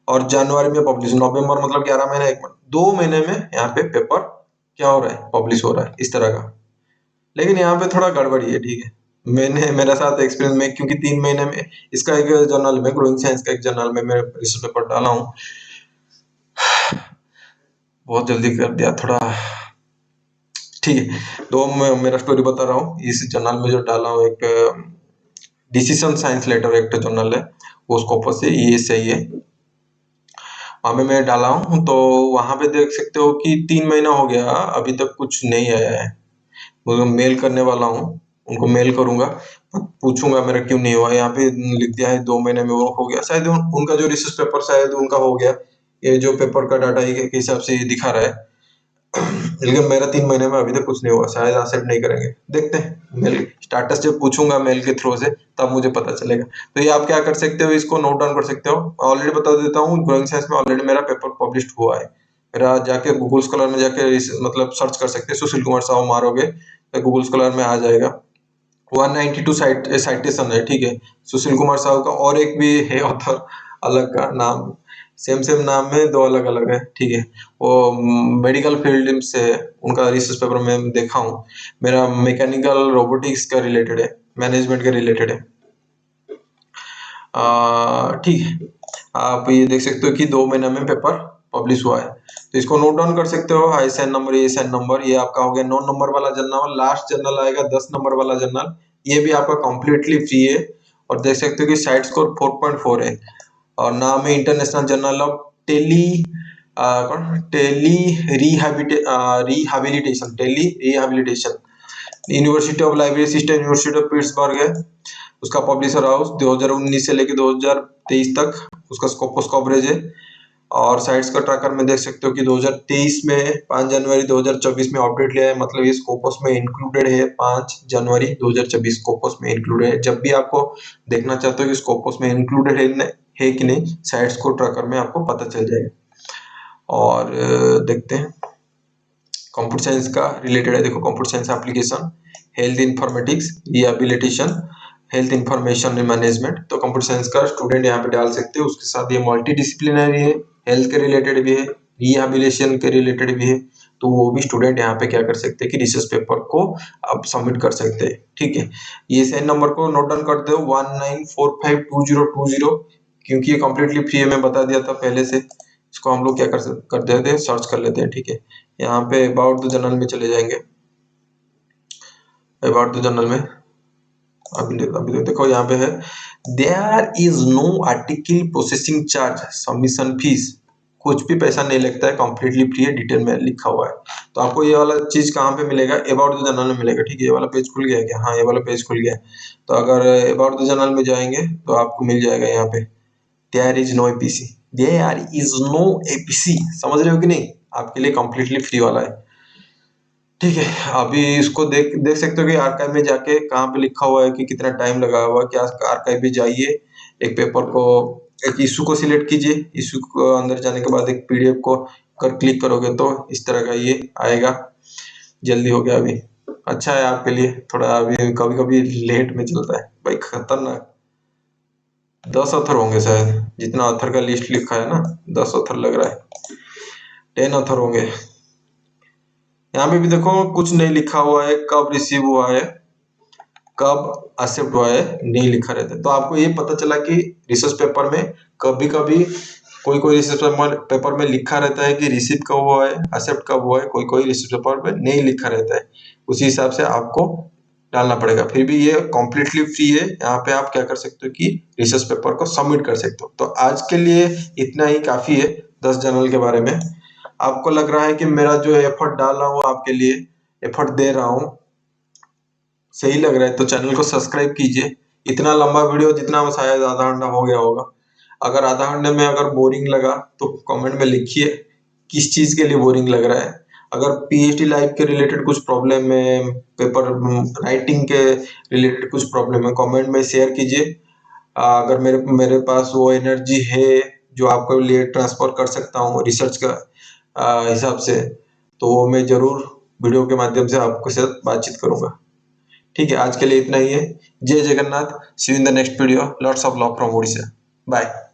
और जनवरी में पब्लिश। नवंबर मतलब 11 महीने, 2 महीने में यहाँ पे पेपर क्या हो रहा है, पब्लिश हो रहा है इस तरह का। लेकिन यहाँ पे थोड़ा गड़बड़ी है, ठीक है। मैंने मेरा साथ एक्सपीरियंस में, क्योंकि 3 महीने में इसका एक जर्नल में, ग्रोइंग साइंस का एक जर्नल में मैं रिसर्च पेपर डाला हूँ। बहुत जल्दी कर दिया थोड़ा, ठीक है। तो मैं मेरा स्टोरी बता रहा हूँ। इस जर्नल में जो डाला हूँ, एक डिसीजन साइंस लेटर एक जर्नल है, वो स्कोपस से ये सही है, वहां पे मैं डाला हूँ। तो वहां पे देख सकते हो कि 3 महीना हो गया, अभी तक कुछ नहीं आया है। वो मेल करने वाला हूँ, उनको मेल करूंगा, पूछूंगा मेरा क्यों नहीं हुआ। यहाँ पे लिख दिया है 2 महीने में वो हो गया, शायद उनका जो रिसर्च पेपर शायद उनका हो गया। ये जो पेपर का डाटा के हिसाब से ये दिखा रहा है। लेकिन मेरा 3 महीने में अभी तक कुछ नहीं हुआ, शायद एक्सेप्ट नहीं करेंगे, देखते हैं। मेल स्टाटस जब पूछूंगा मेल के थ्रू से, तब मुझे पता चलेगा। तो ये आप क्या कर सकते हो, इसको नोट डाउन कर सकते हो। ऑलरेडी बता देता हूँ, ग्रोइंग साइंस में ऑलरेडी मेरा पेपर पब्लिश हुआ है। मेरा जाके गूगल स्कॉलर में जाके मतलब सर्च कर सकते हैं, सुशील कुमार साहू मारोगे तो गूगल स्कॉलर में आ जाएगा। 192 साइटेशन है, ठीक है। सुशील कुमार साहू का और एक भी है ऑथर, अलग का नाम, सेम सेम नाम में दो अलग अलग है, ठीक है। वो मेडिकल फील्ड से है, उनका रिसर्च पेपर में देखा हूँ। मेरा मैकेनिकल रोबोटिक्स का रिलेटेड है, मैनेजमेंट के रिलेटेड है। ठीक है। आप ये देख सकते हो कि 2 महीने में पेपर पब्लिश हुआ है। तो इसको नोट डाउन कर सकते हो। आईएसएन नंबर, ये एसएन नंबर, ये आपका हो गया 9 नंबर वाला जर्नल। लास्ट जर्नल आएगा 10 नंबर वाला जर्नल, ये भी आपका कंप्लीटली फ्री है। और देख सकते हो कि साइड स्कोर 4.4 है, और नाम है international journal of tele rehabilitation, university of library system, university of Pittsburgh है उसका पब्लिशर हाउस। 2019 से लेके 2023 तक उसका स्कोपस कवरेज है। और साइट्स का ट्रैकर में देख सकते हो कि 2023 में 5 जनवरी 2024 में अपडेट लिया है, मतलब ये स्कोपस में इंक्लूडेड है। 5 जनवरी 2024 स्कोपस में इंक्लूडेड है। जब भी आपको देखना चाहते हो कि स्कोपस में इंक्लूडेड है कि नहीं, साइट्स को ट्रैकर में आपको पता चल जाएगा। और देखते हैं कंप्यूटर साइंस का रिलेटेड है। देखो, computer science application, health informatics, rehabilitation, health information management. तो कंप्यूटर साइंस का स्टूडेंट यहाँ पे डाल सकते हो। उसके साथ ये मल्टी डिसिप्लिनरी है, हेल्थ के रिलेटेड भी है, रिहैबिलिटेशन के रिलेटेड भी है। तो वो भी स्टूडेंट यहाँ पे क्या कर सकते हैं कि रिसर्च पेपर को आप सबमिट कर सकते हैं, ठीक है। ये सेम नंबर को नोट डाउन कर दो, 19452020, क्योंकि ये कम्प्लीटली फ्री है, मैं बता दिया था पहले से। इसको हम लोग क्या कर देते हैं, सर्च कर लेते हैं, ठीक है। यहाँ पे अबाउट द जर्नल में चले जाएंगे। अबाउट द जर्नल में अभी देखो यहाँ पे है, there is no article processing charge, submission fees, कुछ भी पैसा नहीं लगता है, कंप्लीटली फ्री है, डिटेल में लिखा हुआ है। तो आपको ये वाला चीज कहाँ पे मिलेगा, अबाउट द जर्नल में मिलेगा, ठीक है। ये वाला पेज खुल गया है क्या? हाँ, ये वाला पेज खुल गया है। तो अगर अबाउट द जर्नल में जाएंगे तो आपको मिल जाएगा यहाँ पे, there is no APC, there is no APC, समझ रहे हो कि नहीं? आपके लिए कंप्लीटली फ्री वाला है, ठीक है। अभी इसको देख देख सकते हो कि आर्काइव में जाके कहाँ पे लिखा हुआ है कि कितना टाइम लगा हुआ है, क्या आर्काइव में जाइए, एक पेपर को, एक इशू को सिलेक्ट कीजिए, इशू को अंदर जाने के बाद एक पीडीएफ को कर क्लिक करोगे तो इस तरह का ये आएगा। जल्दी हो गया अभी, अच्छा है आपके लिए। थोड़ा अभी कभी कभी लेट में चलता है भाई, खतरनाक। 10 ऑथर होंगे शायद, जितना ऑथर का लिस्ट लिखा है ना, 10 ऑथर लग रहा है, 10 ऑथर होंगे। यहाँ पे भी देखो कुछ नहीं लिखा हुआ है, कब रिसीव हुआ है, कब एक्सेप्ट हुआ है, नहीं लिखा रहता है। तो आपको ये पता चला कि रिसर्च पेपर में कभी कभी कोई रिसर्च पेपर में लिखा रहता है कि रिसीव कब हुआ है, एक्सेप्ट कब हुआ है, कोई रिसर्च पेपर में नहीं लिखा रहता है। उसी हिसाब से आपको डालना पड़ेगा। फिर भी ये कॉम्प्लीटली फ्री है, यहाँ पे आप क्या कर सकते हो कि रिसर्च पेपर को सबमिट कर सकते हो। तो आज के लिए इतना ही काफी है 10 जनरल के बारे में। आपको लग रहा है कि मेरा जो एफर्ट डाल रहा हूँ आपके लिए, एफर्ट दे रहा हूँ, सही लग रहा है तो चैनल को सब्सक्राइब कीजिए। इतना लंबा वीडियो जितना शायद आधा घंटा हो गया होगा, अगर आधा घंटे में अगर बोरिंग लगा तो कमेंट में लिखिए किस चीज के लिए बोरिंग लग रहा है। अगर पीएचडी लाइफ के रिलेटेड कुछ प्रॉब्लम है, पेपर राइटिंग के रिलेटेड कुछ प्रॉब्लम है, कमेंट में शेयर कीजिए। अगर मेरे मेरे पास वो एनर्जी है जो आपके लिए ट्रांसफर कर सकता हूँ रिसर्च का हिसाब से, तो वो मैं जरूर वीडियो के माध्यम से आपके साथ बातचीत करूंगा। ठीक है, आज के लिए इतना ही है। Jai Jagannath. See you in the next video. Lots of love from Odisha. Bye.